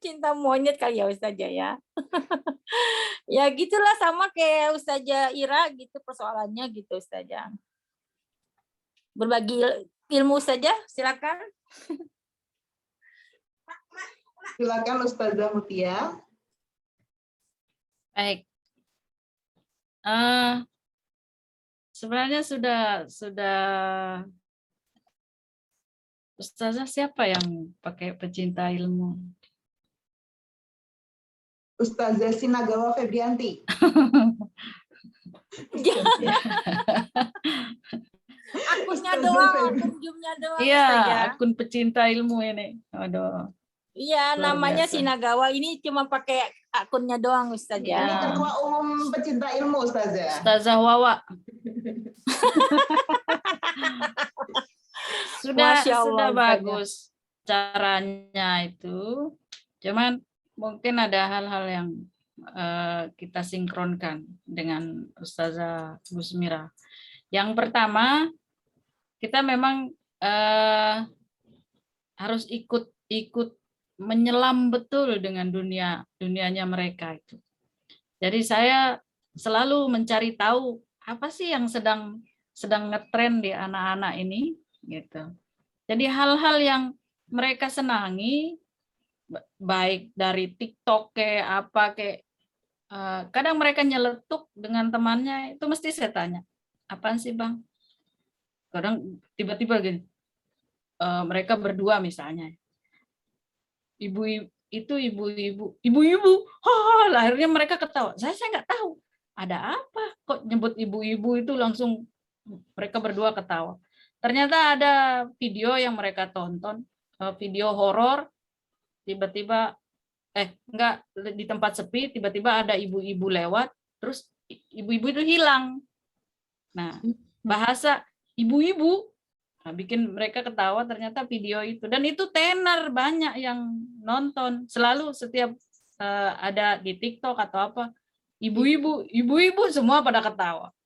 Cinta monyet kali ya Ustazah ya. Ya gitulah, sama kayak Ustazah Ira gitu persoalannya gitu Ustazah. Berbagi ilmu saja, silakan. Silakan Ustazah Mutia. Baik. Sebenarnya sudah Ustazah siapa yang pakai pecinta ilmu? Ustazah Shinagawa Febrianti. Akunnya doang, akun Zoom-nya doang. Iya, Ustazah. akun pecinta ilmu ini. Aduh. Iya, Luar namanya biasa. Shinagawa, ini cuma pakai akunnya doang Ini Ustazah. ketua umum pecinta ilmu Ustazah. Ustazah Wawa. Masya Allah, sudah Ustazah. bagus caranya itu. Cuman mungkin ada hal-hal yang kita sinkronkan dengan Ustazah Gusmira. Yang pertama, kita memang harus ikut menyelam betul dengan dunianya mereka itu. Jadi saya selalu mencari tahu apa sih yang sedang ngetren di anak-anak ini gitu. Jadi hal-hal yang mereka senangi, baik dari TikTok kadang mereka nyeletuk dengan temannya, itu mesti saya tanya, apaan sih bang? Kadang tiba-tiba gini, mereka berdua misalnya, ibu-ibu, akhirnya mereka ketawa. Saya nggak tahu ada apa kok nyebut ibu-ibu itu langsung mereka berdua ketawa. Ternyata ada video yang mereka tonton, video horor, tiba-tiba enggak, di tempat sepi tiba-tiba ada ibu-ibu lewat, terus ibu-ibu itu hilang. Nah, bahasa ibu-ibu bikin mereka ketawa, ternyata video itu, dan itu tenar, banyak yang nonton, selalu setiap ada di TikTok atau apa, ibu-ibu semua pada ketawa.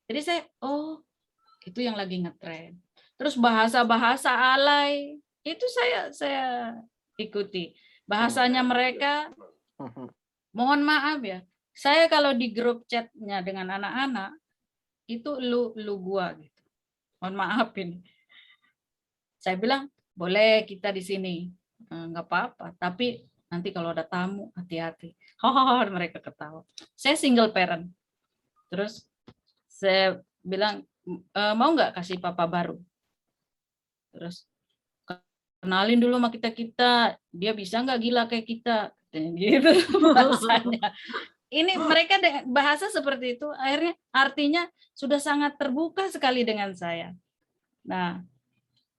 Jadi saya, oh itu yang lagi ngetren. Terus bahasa-bahasa alay itu saya ikuti. Bahasanya mereka, mohon maaf ya, saya kalau di grup chatnya dengan anak-anak itu lu gua gitu. Mohon maaf ini. Saya bilang boleh kita di sini, nggak apa-apa. Tapi nanti kalau ada tamu hati-hati. Mereka ketawa. Saya single parent. Terus saya bilang, mau nggak kasih papa baru? Terus kenalin dulu sama kita, dia bisa nggak gila kayak kita, gitu bahasanya. Ini mereka bahasa seperti itu, akhirnya artinya sudah sangat terbuka sekali dengan saya. Nah,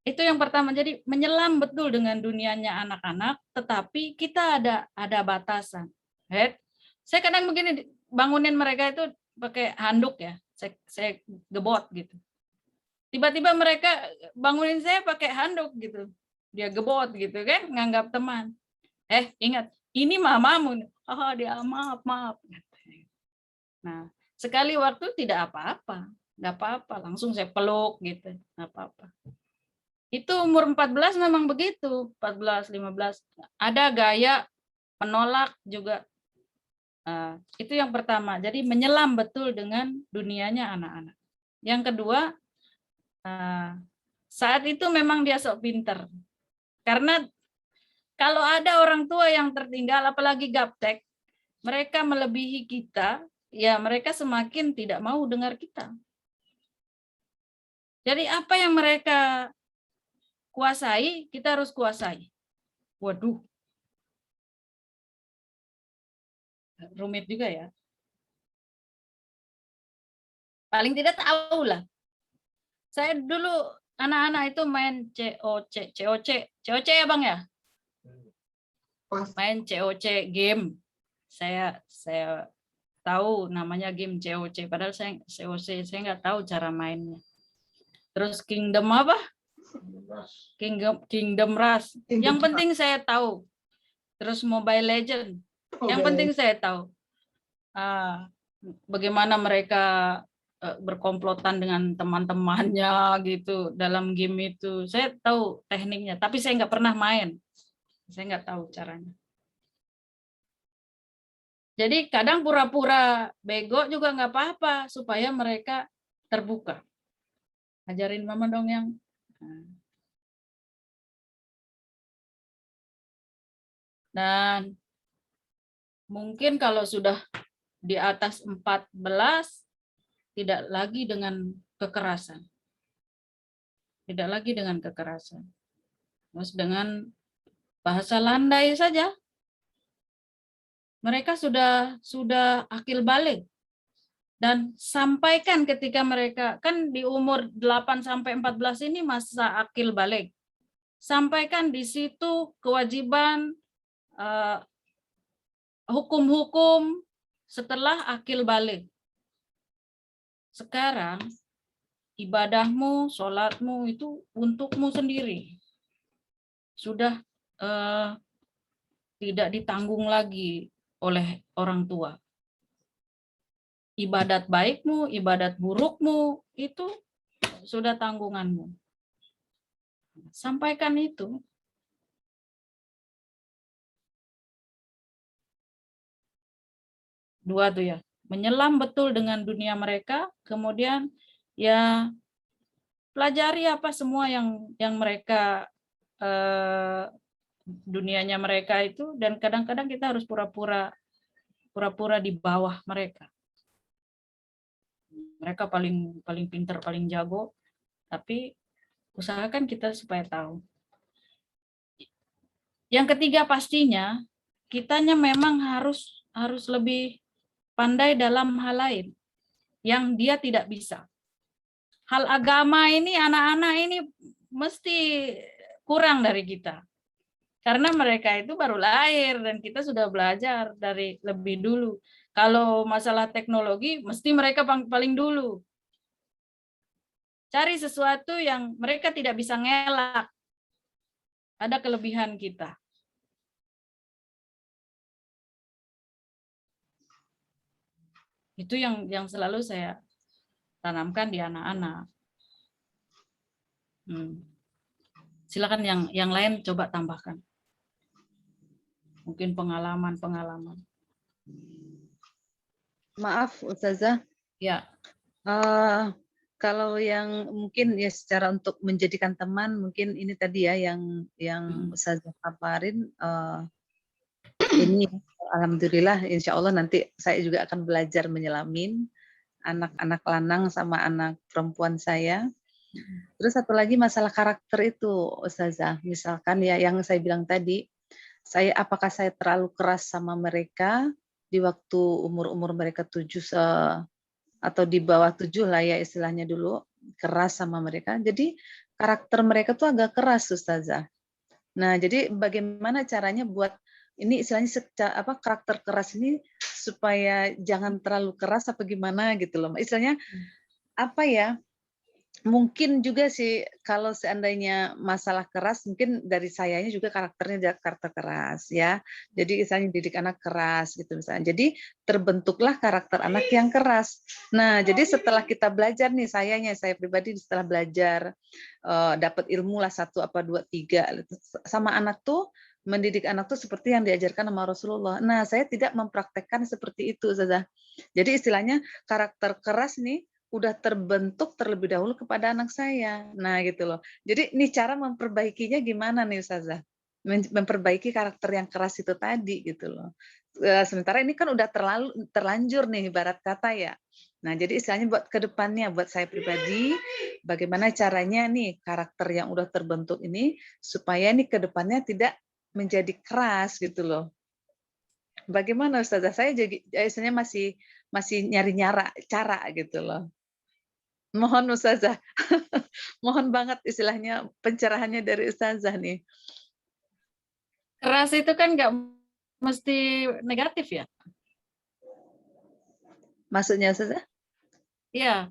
itu yang pertama. Jadi menyelam betul dengan dunianya anak-anak, tetapi kita ada batasan. Saya kadang begini, bangunin mereka itu pakai handuk ya, saya gebot gitu. Tiba-tiba mereka bangunin saya pakai handuk gitu, dia gebot gitu kan, nganggap teman. Ingat, ini mamamu. Dia maaf. Nah, sekali waktu tidak apa-apa, nggak apa-apa, langsung saya peluk gitu, nggak apa-apa. Itu umur 14 memang begitu, 14, 15. Ada gaya menolak juga. Itu yang pertama. Jadi menyelam betul dengan dunianya anak-anak. Yang kedua, saat itu memang dia sok pinter. Karena kalau ada orang tua yang tertinggal, apalagi gaptek, mereka melebihi kita, ya mereka semakin tidak mau dengar kita. Jadi apa yang mereka kuasai, kita harus kuasai. Waduh, rumit juga ya. Paling tidak tahu lah. Saya dulu anak-anak itu main COC ya Bang ya? Main COC game. Saya tahu namanya game COC, padahal saya COC saya nggak tahu cara mainnya. Terus Kingdom apa? Kingdom Rush. Yang penting saya tahu. Terus Mobile Legend. Yang penting saya tahu. Bagaimana mereka berkomplotan dengan teman-temannya gitu dalam game itu. Saya tahu tekniknya, tapi saya nggak pernah main. Saya nggak tahu caranya. Jadi kadang pura-pura bego juga nggak apa-apa supaya mereka terbuka. Ajarin mama dong yang. Dan mungkin kalau sudah di atas 14, tidak lagi dengan kekerasan. Tidak lagi dengan kekerasan. Terus dengan bahasa landai saja. Mereka sudah akil balik. Dan sampaikan ketika mereka, kan di umur 8-14 ini masa akil balik. Sampaikan di situ kewajiban hukum-hukum setelah akil balik. Sekarang ibadahmu, sholatmu itu untukmu sendiri. Sudah tidak ditanggung lagi oleh orang tua. Ibadat baikmu, ibadat burukmu itu sudah tanggunganmu. Sampaikan itu. Dua tuh ya. Menyelam betul dengan dunia mereka, kemudian ya pelajari apa semua yang mereka dunianya mereka itu, dan kadang-kadang kita harus pura-pura di bawah mereka. Mereka paling pintar, paling jago, tapi usahakan kita supaya tahu. Yang ketiga pastinya kitanya memang harus lebih pandai dalam hal lain yang dia tidak bisa. Hal agama ini anak-anak ini mesti kurang dari kita. Karena mereka itu baru lahir dan kita sudah belajar dari lebih dulu. Kalau masalah teknologi, mesti mereka paling dulu. Cari sesuatu yang mereka tidak bisa ngelak. Ada kelebihan kita. Itu yang selalu saya tanamkan di anak-anak. Silakan yang lain coba tambahkan. Mungkin pengalaman. Maaf, Ustazah. Ya. Kalau yang mungkin ya secara untuk menjadikan teman, mungkin ini tadi ya yang Ustazah paparin. Ini alhamdulillah, insya Allah nanti saya juga akan belajar menyelamin anak-anak lanang sama anak perempuan saya. Terus satu lagi masalah karakter itu, Ustazah. Misalkan ya yang saya bilang tadi, apakah saya terlalu keras sama mereka di waktu umur mereka 7 atau di bawah 7 lah ya istilahnya dulu, keras sama mereka. Jadi karakter mereka tuh agak keras, Ustazah. Nah, jadi bagaimana caranya buat ini istilahnya karakter keras ini supaya jangan terlalu keras apa gimana gitu loh. Istilahnya apa ya? Mungkin juga sih kalau seandainya masalah keras, mungkin dari sayanya juga karakternya karakter keras ya. Jadi misalnya didik anak keras gitu misalnya. Jadi terbentuklah karakter anak yang keras. Nah, jadi setelah kita belajar nih, saya pribadi setelah belajar dapat ilmu lah 1, 2, 3 sama anak tuh mendidik anak tuh seperti yang diajarkan sama Rasulullah. Nah, saya tidak mempraktekkan seperti itu, Ustazah. Jadi istilahnya karakter keras nih udah terbentuk terlebih dahulu kepada anak saya. Nah, gitu loh. Jadi ini cara memperbaikinya gimana nih, Ustazah? Memperbaiki karakter yang keras itu tadi gitu loh. Sementara ini kan udah terlanjur nih ibarat kata ya. Nah, jadi istilahnya buat ke depannya, buat saya pribadi, bagaimana caranya nih karakter yang udah terbentuk ini supaya nih ke depannya tidak menjadi keras gitu loh. Bagaimana Ustazah? Saya jadi istilahnya masih nyari cara gitu loh. Mohon Ustazah. Mohon banget istilahnya pencerahannya dari Ustazah nih. Keras itu kan nggak mesti negatif ya? Maksudnya Ustazah? Iya,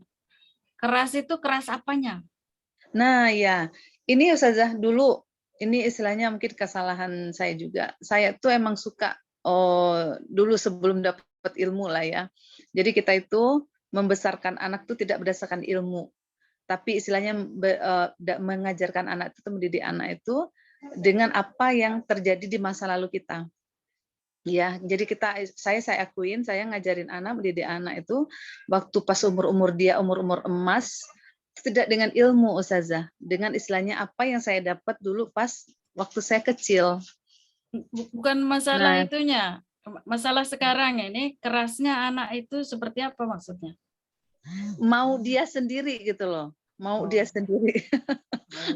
keras itu keras apanya? Nah, ya. Ini Ustazah dulu, ini istilahnya mungkin kesalahan saya juga. Saya tuh emang suka dulu sebelum dapat ilmu lah ya. Jadi kita itu membesarkan anak tuh tidak berdasarkan ilmu, tapi istilahnya mengajarkan anak itu, mendidik anak itu dengan apa yang terjadi di masa lalu kita. Ya, jadi saya akuin, saya ngajarin anak, mendidik anak itu waktu pas umur-umur dia umur-umur emas, tidak dengan ilmu Ustazah, dengan istilahnya apa yang saya dapat dulu pas waktu saya kecil. Bukan masalah Nah, itunya, masalah sekarang ini kerasnya anak itu seperti apa maksudnya? mau dia sendiri gitu loh, mau dia sendiri.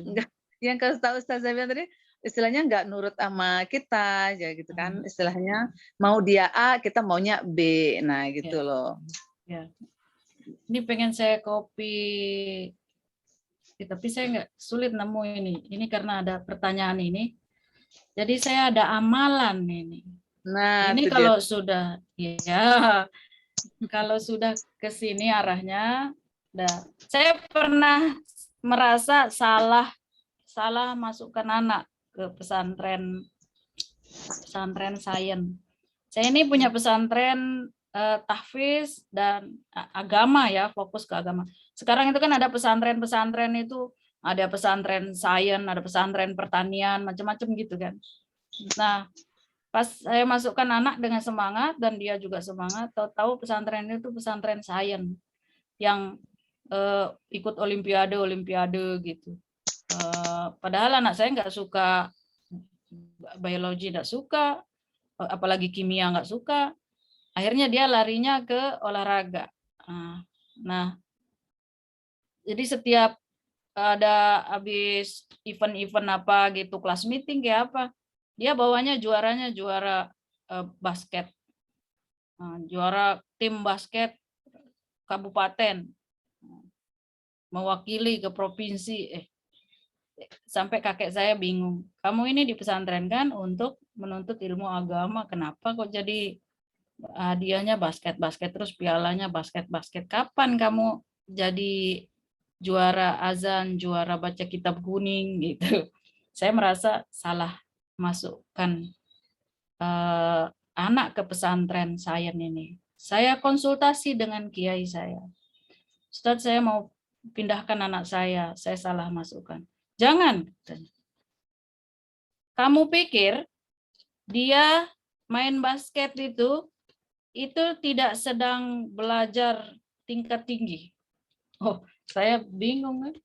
Enggak, yang kalau tahu Ustazah bilang tadi, istilahnya nggak nurut sama kita aja gitu kan, istilahnya mau dia A, kita maunya B, nah gitu Ya. loh. Ya. Ini pengen saya copy, tapi saya nggak sulit nemu ini. Ini karena ada pertanyaan ini. Jadi saya ada amalan ini. Nah, Ini itu kalau dia. sudah, ya, kalau sudah ke sini arahnya, saya pernah merasa salah masukkan anak ke pesantren sains. Saya ini punya pesantren tahfiz dan agama ya, fokus ke agama. Sekarang itu kan ada pesantren-pesantren itu, ada pesantren sains, ada pesantren pertanian, macam-macam gitu kan. Nah, pas saya masukkan anak dengan semangat dan dia juga semangat, tahu pesantren itu pesantren sains yang ikut olimpiade gitu. Padahal anak saya nggak suka biologi, nggak suka, apalagi kimia nggak suka. Akhirnya dia larinya ke olahraga. Nah, jadi setiap ada habis event-event apa gitu, kelas meeting kayak apa, dia bawanya juaranya juara basket, juara tim basket kabupaten, mewakili ke provinsi. Sampai kakek saya bingung, kamu ini di pesantren kan untuk menuntut ilmu agama, kenapa kok jadi hadiahnya basket terus pialanya basket? Kapan kamu jadi juara azan, juara baca kitab kuning gitu? Saya merasa salah masukkan anak ke pesantren sains ini. Saya konsultasi dengan kiai saya, Ustadz saya mau pindahkan anak saya salah masukkan. Jangan, kamu pikir dia main basket itu tidak sedang belajar tingkat tinggi. Oh, saya bingung kan.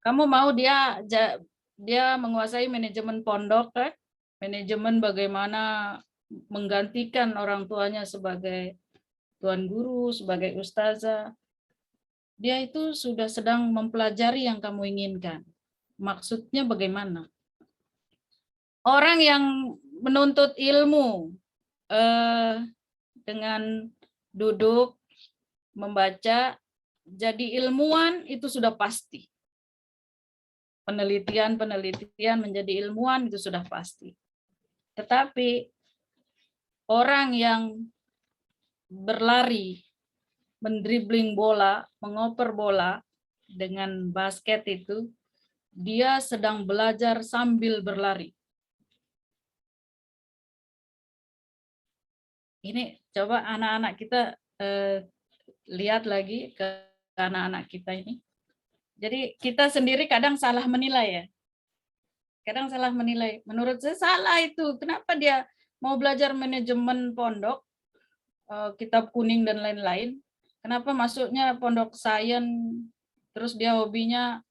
Kamu mau dia menguasai manajemen pondok kan? Manajemen bagaimana menggantikan orang tuanya sebagai tuan guru, sebagai ustazah. Dia itu sudah sedang mempelajari yang kamu inginkan. Maksudnya bagaimana? Orang yang menuntut ilmu dengan duduk membaca jadi ilmuwan itu sudah pasti. Penelitian menjadi ilmuwan itu sudah pasti. Tetapi orang yang berlari, mendribling bola, mengoper bola dengan basket itu, dia sedang belajar sambil berlari. Ini coba anak-anak kita lihat lagi ke anak-anak kita ini. Jadi kita sendiri kadang salah menilai ya. kadang salah menilai. Menurut saya salah itu. Kenapa dia mau belajar manajemen pondok, kitab kuning dan lain-lain? Kenapa masuknya pondok sains, terus dia hobinya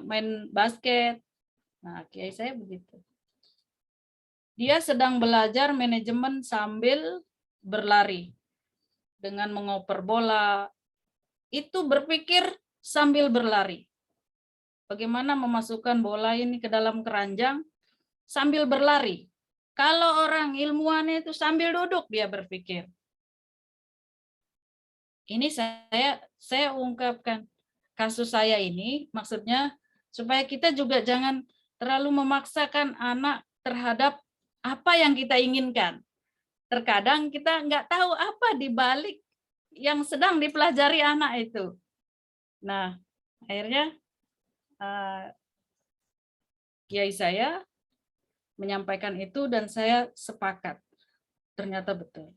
main basket? Nah, kiai saya begitu. Dia sedang belajar manajemen sambil berlari. Dengan mengoper bola, itu berpikir sambil berlari. Bagaimana memasukkan bola ini ke dalam keranjang sambil berlari. Kalau orang ilmuwan itu sambil duduk dia berpikir. Ini saya ungkapkan kasus saya ini, maksudnya supaya kita juga jangan terlalu memaksakan anak terhadap apa yang kita inginkan. Terkadang kita nggak tahu apa di balik yang sedang dipelajari anak itu. Nah, akhirnya kiai saya menyampaikan itu dan saya sepakat. Ternyata betul.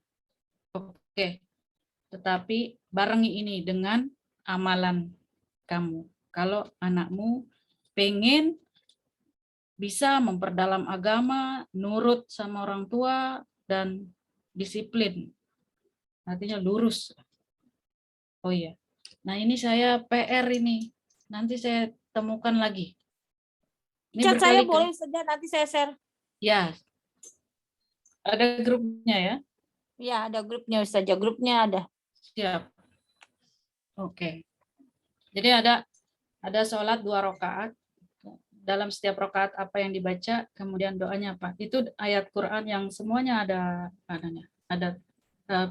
Oke, tetapi barengi ini dengan amalan kamu. Kalau anakmu pengen bisa memperdalam agama, nurut sama orang tua, dan disiplin. Artinya lurus. Oh iya. Nah ini saya PR ini. Nanti saya temukan lagi. Ini Chat saya berkali-kali. boleh saja nanti saya share. Ya. Ada grupnya ya? Ya, ada grupnya saja. Grupnya ada. Siap. Oke. Jadi ada sholat 2 rakaat. Dalam setiap rakaat apa yang dibaca, kemudian doanya apa? Itu ayat Quran yang semuanya ada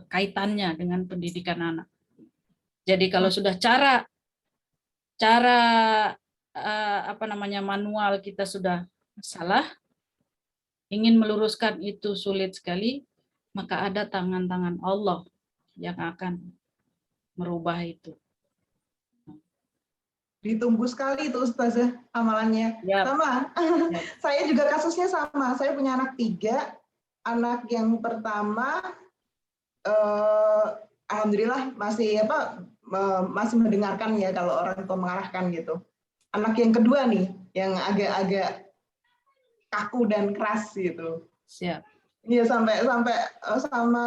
kaitannya dengan pendidikan anak. Jadi kalau sudah cara manual kita sudah salah, ingin meluruskan itu sulit sekali, maka ada tangan-tangan Allah yang akan merubah itu. Ditunggu sekali itu Ustazah amalannya. Yap. Sama. Yap. Saya juga kasusnya sama. Saya punya anak 3. Anak yang pertama alhamdulillah masih mendengarkan ya kalau orang tua mengarahkan gitu. Anak yang kedua nih yang agak-agak kaku dan keras gitu. Siap. Iya sampai sama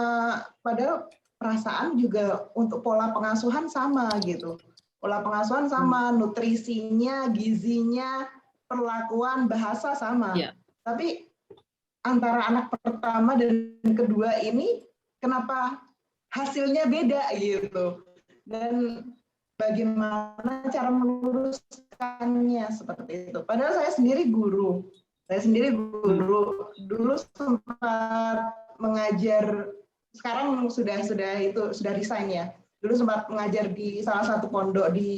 padahal perasaan juga untuk pola pengasuhan sama gitu. Pola pengasuhan sama, nutrisinya, gizinya, perlakuan, bahasa sama. Ya. Tapi antara anak pertama dan kedua ini kenapa hasilnya beda gitu. Dan bagaimana cara meluruskannya seperti itu. Padahal saya sendiri guru. Dulu sempat mengajar, sekarang sudah resign ya. Dulu sempat mengajar di salah satu pondok di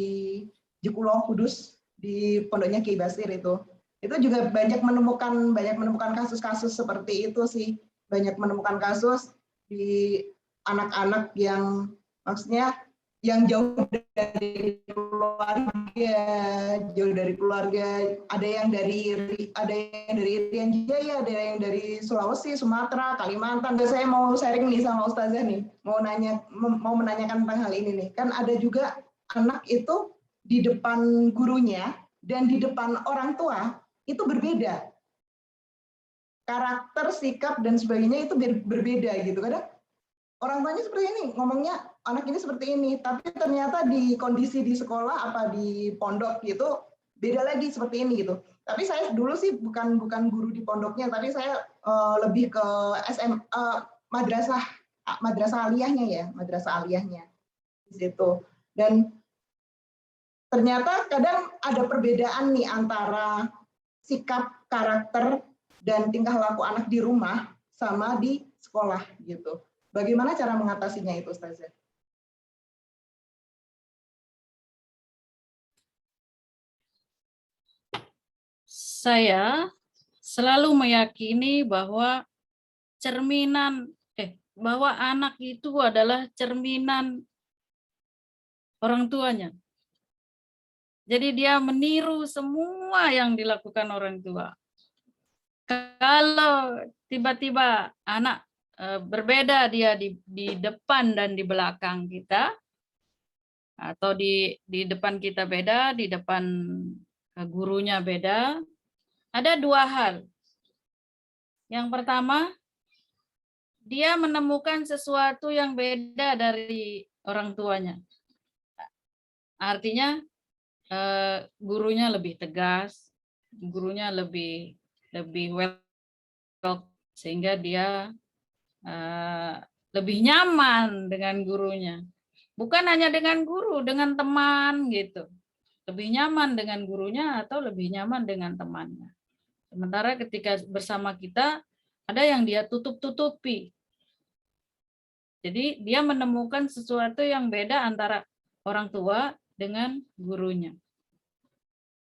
Jekulo Kudus, di pondoknya Kiai Basir itu. Itu juga banyak menemukan kasus-kasus seperti itu sih. Banyak menemukan kasus di anak-anak yang maksudnya yang jauh dari keluarga, ada yang dari Irian Jaya, ada yang dari Sulawesi, Sumatera, Kalimantan. Dan saya mau sharing nih sama Ustazah nih, mau menanyakan tentang hal ini nih. Kan ada juga anak itu di depan gurunya dan di depan orang tua itu berbeda. Karakter, sikap dan sebagainya itu berbeda gitu. Kadang orang tuanya seperti ini, ngomongnya anak ini seperti ini, tapi ternyata di kondisi di sekolah apa di pondok gitu beda lagi seperti ini gitu. Tapi saya dulu sih bukan guru di pondoknya, tapi saya lebih ke madrasah aliyahnya di situ. Dan ternyata kadang ada perbedaan nih antara sikap, karakter dan tingkah laku anak di rumah sama di sekolah gitu. Bagaimana cara mengatasinya itu, Ustazah? Saya selalu meyakini bahwa bahwa anak itu adalah cerminan orang tuanya. Jadi dia meniru semua yang dilakukan orang tua. Kalau tiba-tiba anak berbeda dia di depan dan di belakang kita, atau di depan kita beda, di depan gurunya beda, ada dua hal. Yang pertama, dia menemukan sesuatu yang beda dari orang tuanya. Artinya gurunya lebih tegas, gurunya lebih well, sehingga dia lebih nyaman dengan gurunya. Bukan hanya dengan guru, dengan teman gitu. Lebih nyaman dengan gurunya atau lebih nyaman dengan temannya. Sementara ketika bersama kita, ada yang dia tutup-tutupi. Jadi dia menemukan sesuatu yang beda antara orang tua dengan gurunya.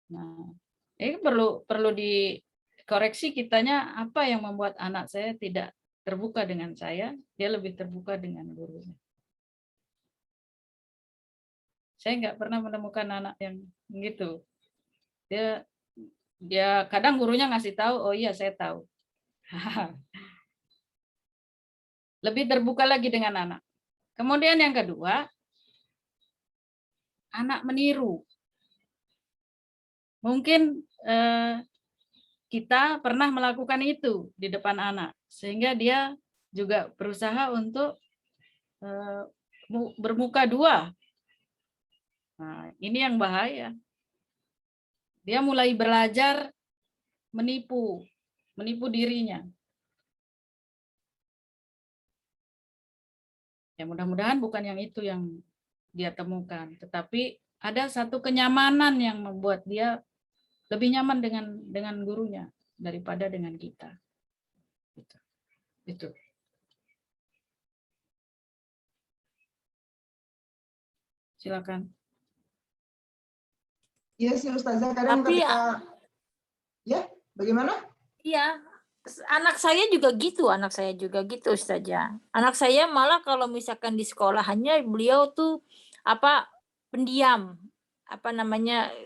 Nah, ini perlu dikoreksi kitanya, apa yang membuat anak saya tidak terbuka dengan saya, dia lebih terbuka dengan gurunya. Saya nggak pernah menemukan anak yang gitu. Dia kadang gurunya ngasih tahu, oh iya saya tahu. Lebih terbuka lagi dengan anak. Kemudian yang kedua, anak meniru. Mungkin kita pernah melakukan itu di depan anak, sehingga dia juga berusaha untuk bermuka dua. Nah, ini yang bahaya. Dia mulai belajar menipu dirinya. Ya mudah-mudahan bukan yang itu yang dia temukan, tetapi ada satu kenyamanan yang membuat dia lebih nyaman dengan gurunya daripada dengan kita. Itu. Silakan. Iya sih Ustazah, kadang Tapi ketika ya bagaimana? iya, anak saya juga gitu Ustazah. Anak saya malah kalau misalkan di sekolahannya beliau tuh pendiam,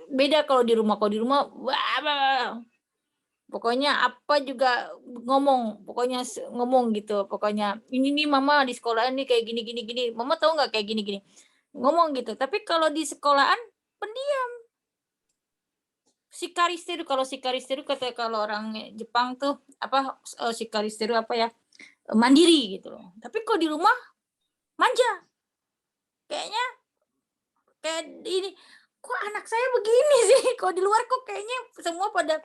beda kalau di rumah. Kalau di rumah wah, pokoknya apa juga ngomong, pokoknya ngomong gitu, pokoknya ini nih mama di sekolahan nih kayak gini, mama tahu nggak kayak gini, ngomong gitu. Tapi kalau di sekolahan pendiam. Shikaristeru, kalau shikaristeru kata kalau orang Jepang tuh shikaristeru mandiri gitu loh. Tapi kalau di rumah manja. Kayaknya kayak ini kok anak saya begini sih. Kalau di luar kok kayaknya semua pada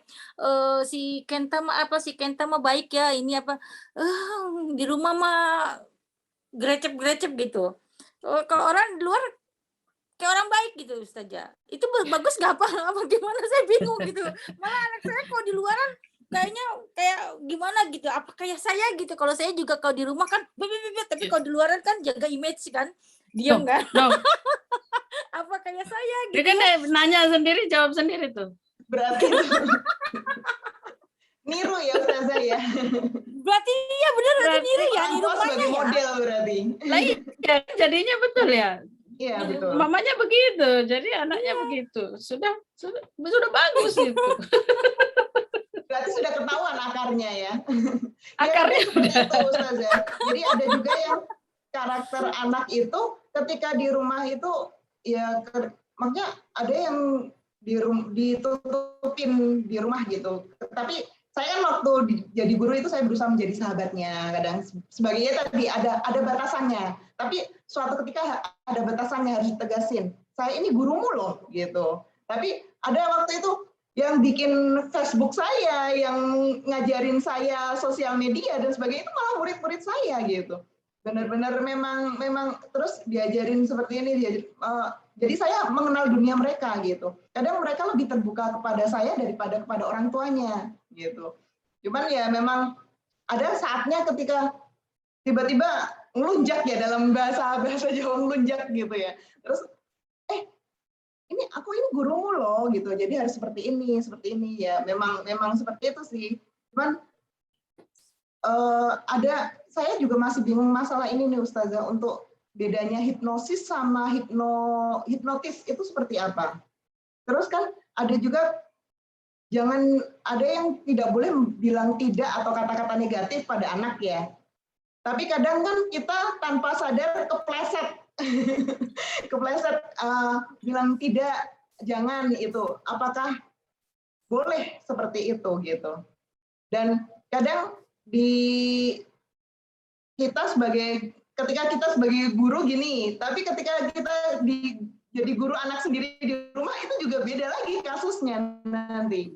si Kenta mah baik ya, ini di rumah mah grecep gitu. Kalau orang di luar kayak orang baik gitu Ustazah. Itu bagus gak apa gimana, saya bingung gitu. Malah anak saya kalau di luaran kayaknya kayak gimana gitu. Apa kayak saya gitu. Kalau saya juga kalau di rumah kan tapi kalau di luaran kan jaga image kan. Diam kan. Apa kayak saya gitu. Dia kan nanya sendiri, jawab sendiri tuh. Berarti itu niru ya Ustazah ya. Berarti iya benar, berarti niru ya di rumahnya sebagai model berarti. Lah iya, jadinya betul ya. Iya betul. Mamanya begitu, jadi anaknya begitu. Sudah bagus itu. Berarti sudah ketahuan akarnya ya. Akarnya ya, itu Ustazah. Jadi ada juga yang karakter anak itu ketika di rumah itu ya maksudnya ada yang ditutupin di rumah gitu. Tapi saya kan waktu jadi guru itu saya berusaha menjadi sahabatnya. Kadang sebagainya tadi ada batasannya. Tapi suatu ketika ada batasannya, harus ditegasin. Saya ini gurumu loh gitu. Tapi ada waktu itu yang bikin Facebook saya, yang ngajarin saya sosial media dan sebagainya itu malah murid-murid saya gitu. Benar-benar memang terus diajarin seperti ini, jadi saya mengenal dunia mereka gitu. Kadang mereka lebih terbuka kepada saya daripada kepada orang tuanya gitu. Cuman ya memang ada saatnya ketika tiba-tiba ngelunjak ya, dalam bahasa Jawa ngelunjak gitu ya. Terus ini aku ini gurumu loh gitu. Jadi harus seperti ini ya. Memang seperti itu sih. Cuman saya juga masih bingung masalah ini nih Ustazah, untuk bedanya hipnosis sama hipnotis itu seperti apa. Terus kan ada juga ada yang tidak boleh bilang tidak atau kata-kata negatif pada anak ya. Tapi kadang kan kita tanpa sadar kepleset bilang tidak, jangan itu. Apakah boleh seperti itu gitu. Dan kadang ketika kita sebagai guru gini, tapi ketika kita jadi guru anak sendiri di rumah itu juga beda lagi kasusnya nanti.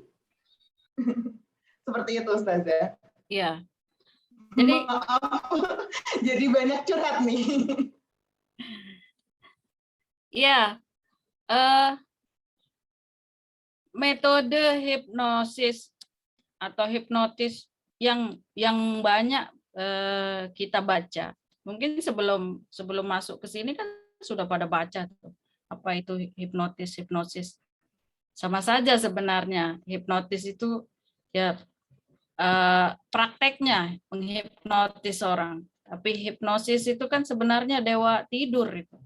Seperti itu, Ustazah. Iya. Jadi maaf, jadi banyak curhat nih. iya, metode hipnosis atau hipnotis yang banyak kita baca. Mungkin sebelum masuk ke sini kan sudah pada baca tuh. Apa itu hipnosis. Sama saja sebenarnya. Hipnotis itu ya prakteknya menghipnotis orang. Tapi hipnosis itu kan sebenarnya dewa tidur itu.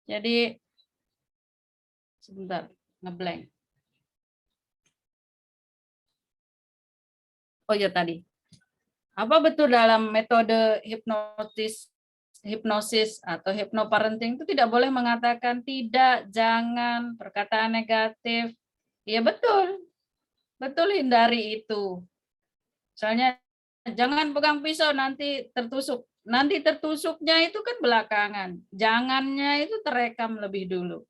Jadi sebentar, ngeblank. Oh ya tadi. Apa betul dalam metode hipnosis atau hypnoparenting itu tidak boleh mengatakan tidak, jangan, perkataan negatif. Ya betul. Betul, hindari itu. Misalnya jangan pegang pisau nanti tertusuk. Nanti tertusuknya itu kan belakangan. Jangannya itu terekam lebih dulu.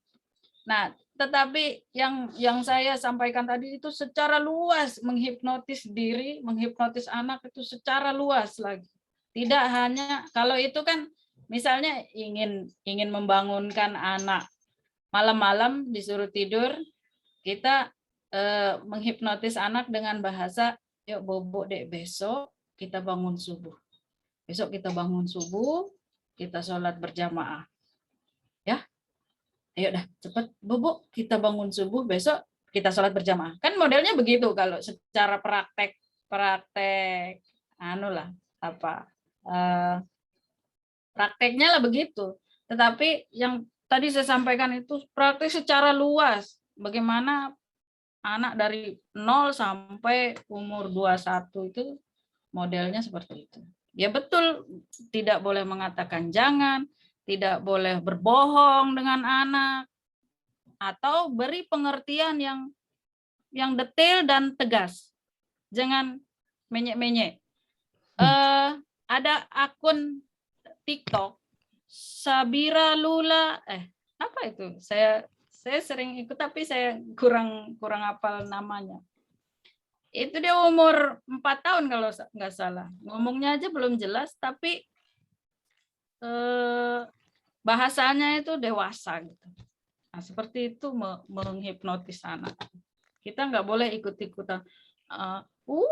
Nah, tetapi yang saya sampaikan tadi itu secara luas menghipnotis diri, menghipnotis anak itu secara luas lagi. Tidak hanya kalau itu kan misalnya ingin membangunkan anak malam-malam disuruh tidur, kita menghipnotis anak dengan bahasa, yuk bobo dek besok kita bangun subuh. Besok kita bangun subuh, kita sholat berjamaah. Ya, ayo dah cepet bobo kita bangun subuh, besok kita sholat berjamaah. Kan modelnya begitu kalau secara praktek prakteknya lah begitu. Tetapi yang tadi saya sampaikan itu praktek secara luas. Bagaimana anak dari 0 sampai umur 21 itu modelnya seperti itu. Ya betul, tidak boleh mengatakan jangan, tidak boleh berbohong dengan anak, atau beri pengertian yang detail dan tegas. Jangan menyek-menyek. Ada akun TikTok Sabira Lula, apa itu? Saya sering ikut tapi saya kurang hafal namanya. Itu dia umur 4 tahun kalau nggak salah. Ngomongnya aja belum jelas, tapi bahasanya itu dewasa gitu. Nah, seperti itu menghipnotis anak. Kita nggak boleh ikut-ikutan.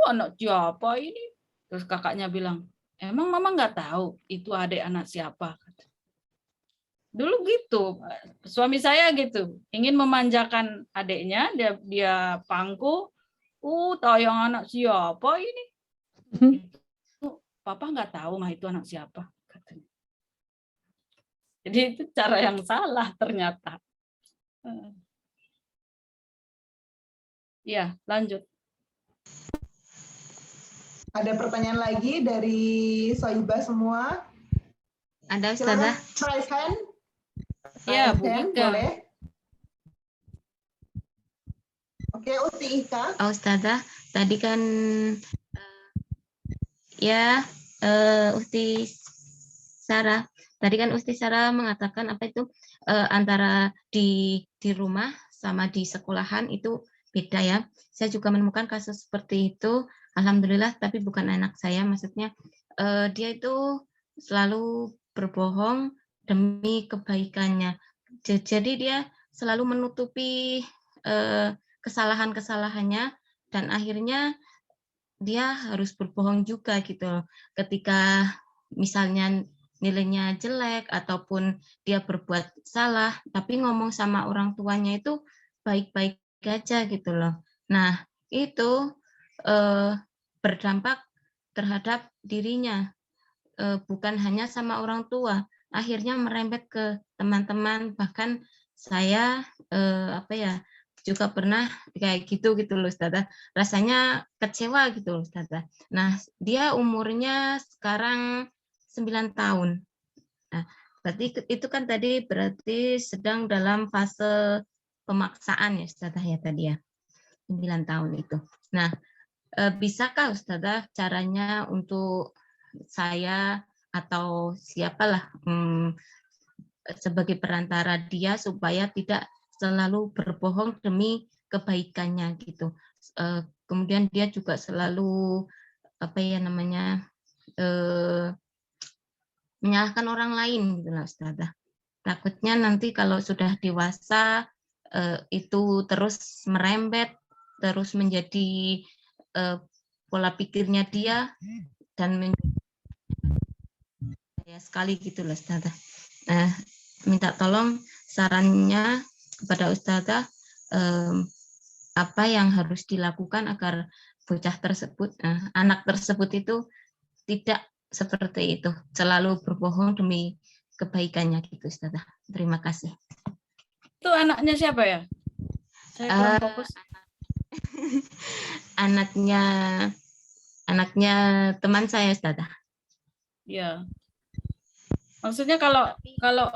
Anak siapa ini? Terus kakaknya bilang, emang mama nggak tahu itu adik anak siapa? Dulu gitu, suami saya gitu, ingin memanjakan adiknya, dia pangku. Tayang anak siapa ini? Papa nggak tahu mah itu anak siapa. Katanya. Jadi itu cara yang salah ternyata. Ya, lanjut. Ada pertanyaan lagi dari Soibah semua? Ada, Ustazah. Raise hand. Ya, Bu Ika. Boleh. Oke, Uti Ika. Oh, Ustazah, tadi kan Usti Sarah. Tadi kan Usti Sarah mengatakan apa itu antara di rumah sama di sekolahan itu beda ya. Saya juga menemukan kasus seperti itu. Alhamdulillah, tapi bukan anak saya. Maksudnya dia itu selalu berbohong demi kebaikannya. Jadi dia selalu menutupi kesalahan-kesalahannya dan akhirnya dia harus berbohong juga gitu. Ketika misalnya nilainya jelek ataupun dia berbuat salah, tapi ngomong sama orang tuanya itu baik-baik aja gitu loh. Nah, itu berdampak terhadap dirinya, bukan hanya sama orang tua, akhirnya merembet ke teman-teman, bahkan saya juga pernah kayak gitu loh Ustazah. Rasanya kecewa gitu loh Ustazah. Nah, dia umurnya sekarang 9 tahun. Nah, berarti itu kan tadi berarti sedang dalam fase pemaksaan ya Ustazah ya tadi ya, 9 tahun itu. Nah, bisakah Ustazah caranya untuk saya atau siapalah sebagai perantara dia supaya tidak selalu berbohong demi kebaikannya gitu. Kemudian dia juga selalu apa ya namanya menyalahkan orang lain gitu lah Ustazah. Takutnya nanti kalau sudah dewasa itu terus merembet, terus menjadi pola pikirnya dia dan menjadi sekali gitu loh Ustazah. Minta tolong sarannya kepada Ustazah apa yang harus dilakukan agar bocah tersebut, anak tersebut itu tidak seperti itu, selalu berbohong demi kebaikannya gitu Ustazah. Terima kasih. Itu anaknya siapa ya? Saya kurang fokus. Anaknya teman saya Ustazah. Ya. Maksudnya kalau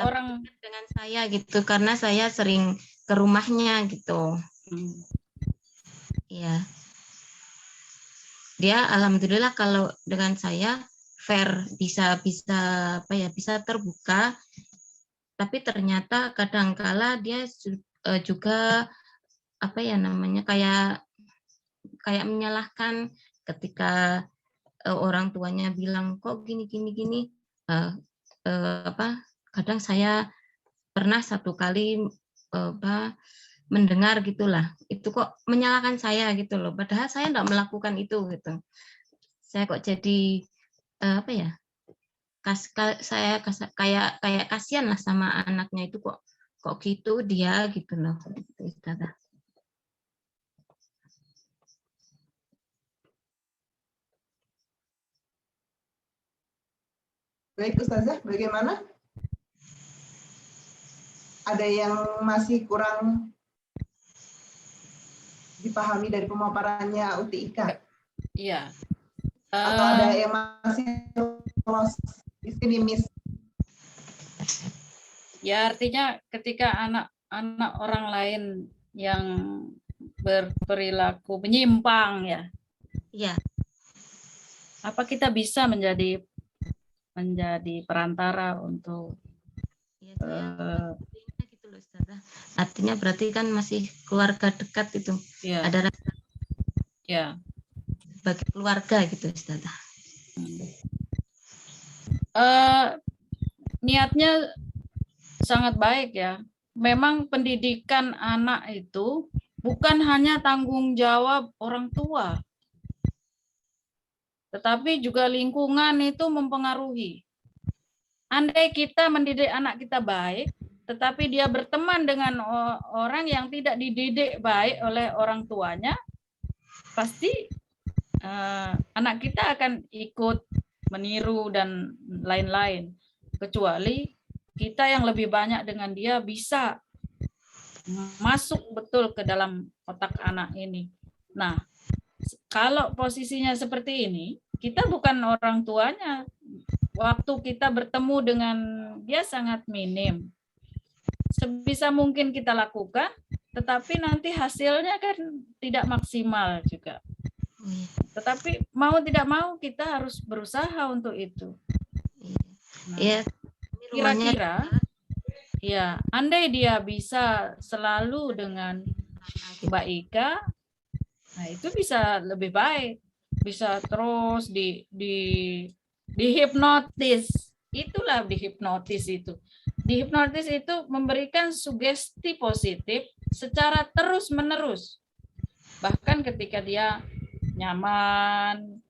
orang dengan saya gitu karena saya sering ke rumahnya gitu. Iya. Dia alhamdulillah kalau dengan saya fair, bisa apa ya, bisa terbuka. Tapi ternyata kadangkala dia juga apa ya namanya kayak menyalahkan ketika orang tuanya bilang kok gini kadang saya pernah satu kali mendengar gitulah, itu kok menyalahkan saya gitu loh, padahal saya tidak melakukan itu gitu. Saya kok jadi apa ya, saya kayak kasihan lah sama anaknya itu, kok gitu dia gitu loh. Baik Ustazah, bagaimana? Ada yang masih kurang dipahami dari pemaparannya Uti Ika? Iya. Atau ada yang masih lost di sini, Miss? Ya, artinya ketika anak orang lain yang berperilaku menyimpang ya. Iya. Apa kita bisa menjadi perantara untuk gitu loh Ustazah. Artinya berarti kan masih keluarga dekat itu. Ya. Ada rasa ya bagi keluarga gitu Ustazah. Niatnya sangat baik ya. Memang pendidikan anak itu bukan hanya tanggung jawab orang tua, tetapi juga lingkungan itu mempengaruhi. Andai kita mendidik anak kita baik, tetapi dia berteman dengan orang yang tidak dididik baik oleh orang tuanya, pasti anak kita akan ikut meniru dan lain-lain. Kecuali kita yang lebih banyak dengan dia bisa masuk betul ke dalam otak anak ini. Nah, kalau posisinya seperti ini, kita bukan orang tuanya. Waktu kita bertemu dengan dia sangat minim. Sebisa mungkin kita lakukan, tetapi nanti hasilnya kan tidak maksimal juga. Tetapi mau tidak mau kita harus berusaha untuk itu. Nah, kira-kira ya, andai dia bisa selalu dengan Mbak Ika, nah itu bisa lebih baik, bisa terus dihipnotis. Itulah dihipnotis itu. Dihipnotis itu memberikan sugesti positif secara terus-menerus. Bahkan ketika dia nyaman,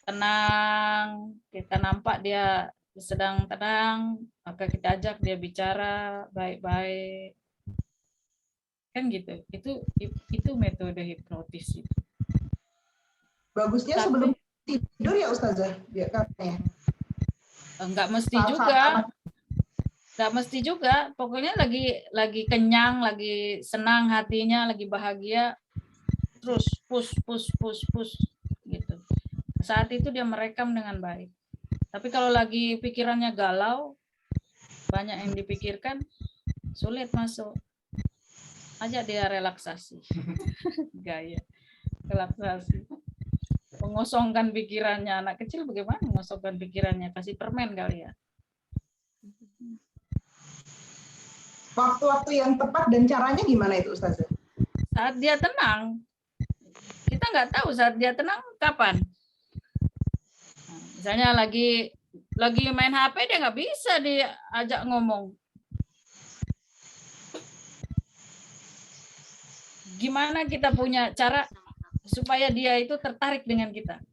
tenang, kita nampak dia sedang tenang, maka kita ajak dia bicara baik-baik. Kan gitu. Itu metode hipnotis itu. Bagusnya sebelum tidur ya Ustazah, ya katanya. Enggak mesti juga. Enggak mesti juga. Pokoknya lagi kenyang, lagi senang hatinya, lagi bahagia, terus push gitu. Saat itu dia merekam dengan baik. Tapi kalau lagi pikirannya galau, banyak yang dipikirkan, sulit masuk. ajak dia relaksasi. Gaya relaksasi. Mengosongkan pikirannya. Anak kecil bagaimana mengosongkan pikirannya? Kasih permen kali ya. Waktu-waktu yang tepat dan caranya gimana itu Ustazah? Saat dia tenang. Kita nggak tahu saat dia tenang kapan. Nah, misalnya lagi main HP, dia nggak bisa diajak ngomong. Gimana kita punya cara supaya dia itu tertarik dengan kita?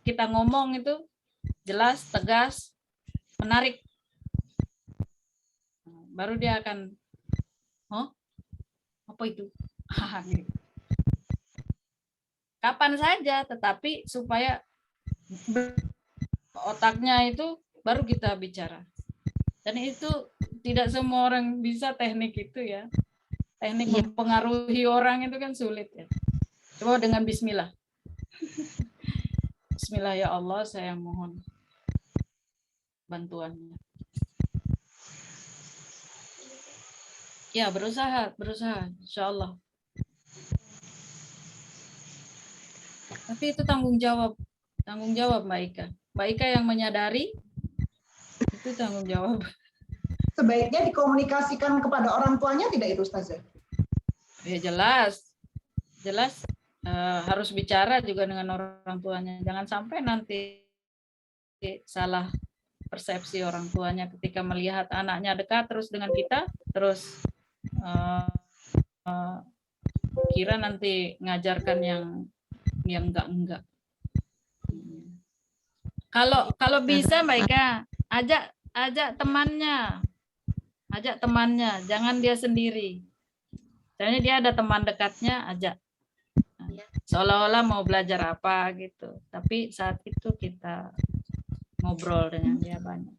Kita ngomong itu jelas, tegas, menarik. Baru dia akan, oh, apa itu? Kapan saja, tetapi supaya otaknya itu baru kita bicara. Dan itu tidak semua orang bisa teknik itu ya. Teknik mempengaruhi orang itu kan sulit ya. Coba dengan bismillah. Bismillah ya Allah, saya mohon bantuannya. Ya, berusaha, insya Allah. Tapi itu tanggung jawab Mbak Ika. Mbak Ika yang menyadari itu tanggung jawab. Sebaiknya dikomunikasikan kepada orang tuanya tidak itu Ustazah? Ya jelas harus bicara juga dengan orang tuanya. Jangan sampai nanti salah persepsi orang tuanya ketika melihat anaknya dekat terus dengan kita, terus kira nanti ngajarkan yang enggak. Kalau bisa Mbak Ika, ajak temannya, jangan dia sendiri. Misalnya dia ada teman dekatnya, ajak. Seolah-olah mau belajar apa gitu. Tapi saat itu kita ngobrol dengan dia banyak.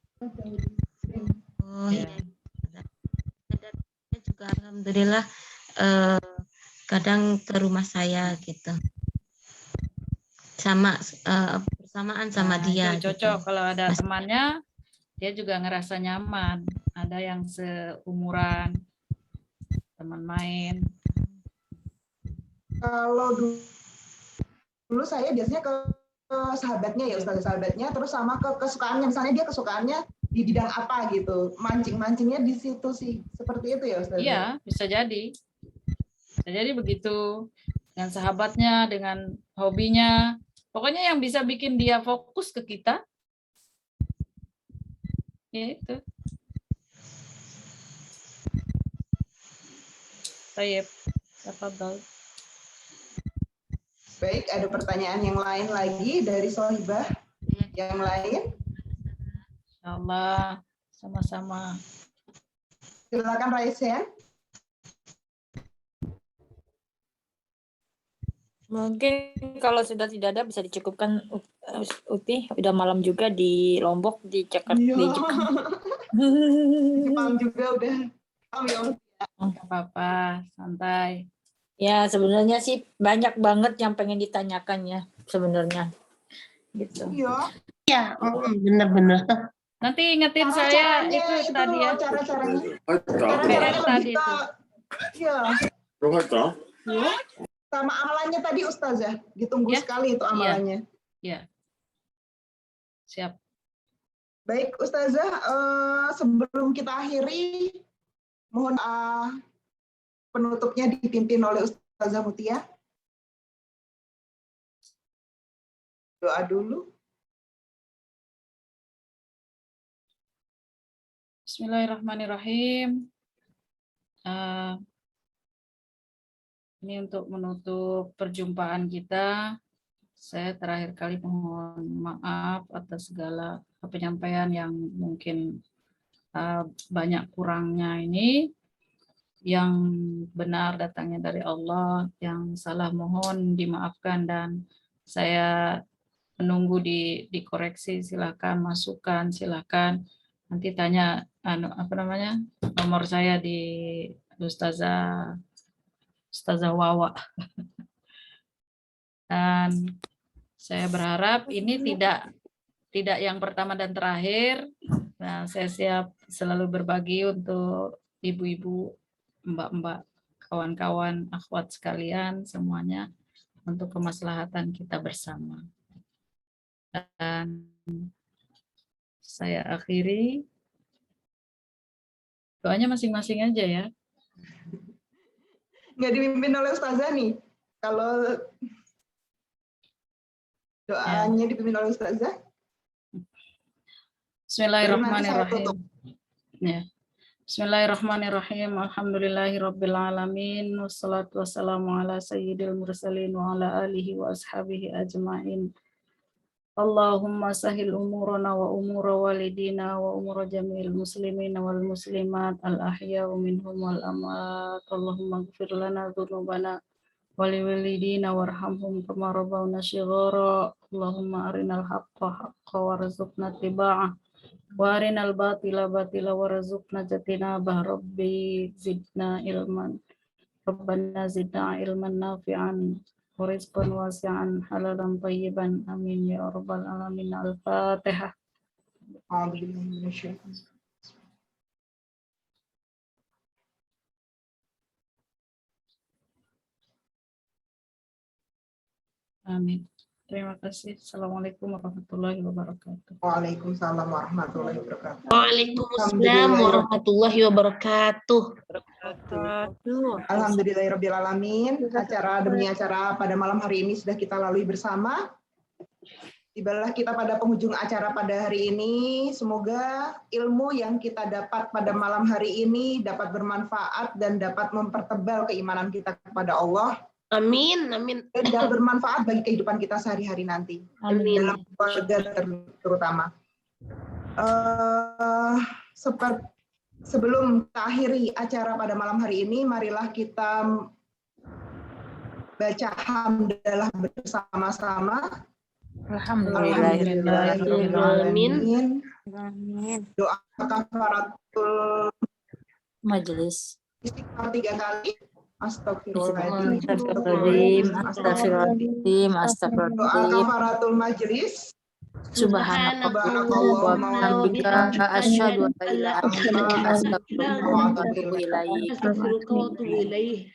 Oh iya. Juga alhamdulillah kadang ke rumah saya gitu. Sama bersamaan sama dia. Itu cocok gitu. kalau ada temannya, dia juga ngerasa nyaman. Ada yang seumuran, teman main. Kalau dulu saya biasanya ke sahabatnya ya Ustazah, sahabatnya, terus sama ke kesukaannya, misalnya dia kesukaannya di bidang apa gitu, mancingnya di situ sih, seperti itu ya Ustazah? Iya, bisa jadi begitu, dengan sahabatnya, dengan hobinya, pokoknya yang bisa bikin dia fokus ke kita, ya itu. Baik, tafadhol. Baik, ada pertanyaan yang lain lagi dari Sohibah yang lain? Insyaallah, sama-sama. Silakan raise hand. Mungkin kalau sudah tidak ada bisa dicukupkan Uti, udah malam juga di Lombok, di Jakarta, di Jepang. Jepang juga udah. Nggak apa-apa, santai. Ya sebenarnya sih banyak banget yang pengen ditanyakan ya sebenarnya. Gitu. Iya. Ya, benar-benar. Nanti ingetin saya itu tadi ya. Cara-caranya tadi lebih itu. Iya. Sama amalannya tadi Ustazah, ditunggu sekali itu amalannya. Ya. Siap. Baik Ustazah, sebelum kita akhiri, mohon penutupnya dipimpin oleh Ustazah Mutia. Doa dulu. Bismillahirrahmanirrahim. Ini untuk menutup perjumpaan kita. Saya terakhir kali mohon maaf atas segala penyampaian yang mungkin banyak kurangnya ini. Yang benar datangnya dari Allah, yang salah mohon dimaafkan, dan saya menunggu dikoreksi. Silakan masukan, silakan nanti tanya nomor saya di Ustazah Wawa. Dan saya berharap ini tidak yang pertama dan terakhir. Nah, saya siap selalu berbagi untuk ibu-ibu, mbak-mbak kawan-kawan akhwat sekalian semuanya untuk kemaslahatan kita bersama. Dan saya akhiri, doanya masing-masing aja ya. Nggak dipimpin oleh Ustazah nih. Kalau doanya dipimpin oleh Ustazah. Bismillahirrahmanirrahim. Ya. Bismillahirrahmanirrahim. Alhamdulillahirabbil alamin wassalatu wassalamu ala sayyidil mursalin wa ala alihi wa ashabihi ajmain. Allahumma sahil umurana wa umura walidina wa umura jami'il muslimin wal muslimat al ahya'u minhum wal amwat. Allahumma ighfir lana dzunubana wa liwalidina warhamhum kama rabbawna shighara. Allahumma arinal haqqa haqqa warzuqna ittiba'ah wa arinal batila batila warzuqna jatinabah. Rabbi zidna ilman. Rabbana zidna ilman nafi'an wa rizqan wasi'an halalan thayyiban. Amin ya rabbal alamin. Al-Fatihah. Amin. Terima kasih. Assalamualaikum warahmatullahi wabarakatuh. Waalaikumsalam warahmatullahi wabarakatuh. Waalaikumsalam warahmatullahi wabarakatuh. Alhamdulillahirrabbilalamin. Acara demi acara pada malam hari ini sudah kita lalui bersama. Tibalah kita pada penghujung acara pada hari ini. Semoga ilmu yang kita dapat pada malam hari ini dapat bermanfaat dan dapat mempertebal keimanan kita kepada Allah. Amin, amin. Dan bermanfaat bagi kehidupan kita sehari-hari nanti. Amin. Dalam keluarga terutama. Sebelum kita akhiri acara pada malam hari ini, marilah kita baca hamdalah bersama-sama. Alhamdulillahirrahmanirrahim. Doa kafaratul Majelis. istighfar 3 kali. Astagfirullahaladzim. Astagfirullahaladzim. Doa Astagfirullahaladzim. kafaratul majlis. Subhanallah wa bihamdika asyhadu an la ilaha illa anta astaghfiruka wa atubu ilaik.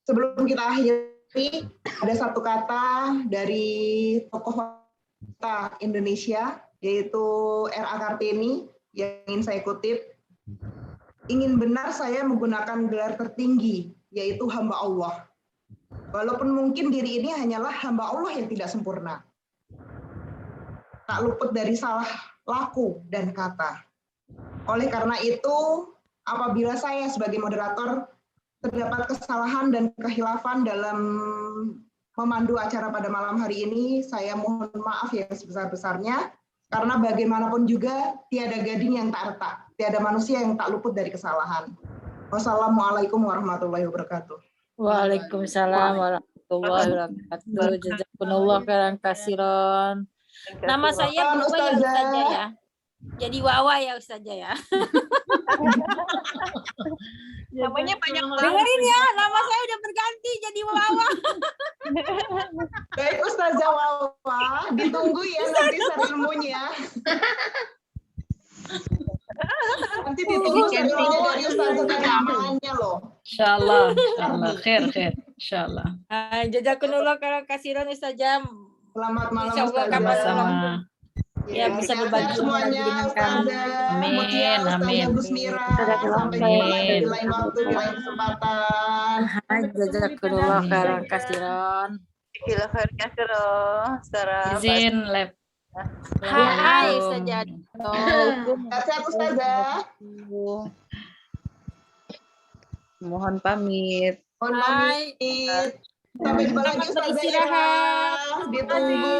Sebelum kita akhiri, ada satu kata dari tokoh kita Indonesia, yaitu R.A. Kartini, yang ingin saya kutip. Ingin benar saya menggunakan gelar tertinggi, yaitu hamba Allah. Walaupun mungkin diri ini hanyalah hamba Allah yang tidak sempurna. Tak luput dari salah laku dan kata. Oleh karena itu, apabila saya sebagai moderator terdapat kesalahan dan kehilafan dalam memandu acara pada malam hari ini, saya mohon maaf yang sebesar-besarnya, karena bagaimanapun juga tiada gading yang tak retak, tiada manusia yang tak luput dari kesalahan. Wassalamualaikum warahmatullahi wabarakatuh. Waalaikumsalam warahmatullahi wabarakatuh. Jazakumullah khairan katsiran. Nama saya berubah ya Ustazah ya. Jadi Wawa ya Ustazah ya. Namanya banyak banget. Dengerin ya, nama saya udah berganti jadi Wawa. Baik Ustazah Wawa, ditunggu ya nanti ilmunya. Nanti ditunggu ilmunya dari Ustazah namanya loh. Insyaallah, khair, insyaallah. Jazakumullah khairan katsiran Ustazah. Selamat malam Ustazah. Sama. Ya, bisa berbagi semuanya, dengan kami. Amin, amin. Busmira. Sampai jumpa di lain waktu, di lain kesempatan. Jazakumullah khairan katsiran. Izin lab. Hai Ustazah. Sehat Ustazah. Mohon pamit. Mohon pamit. Sampai jumpa lagi Ustazah. Ditunggu.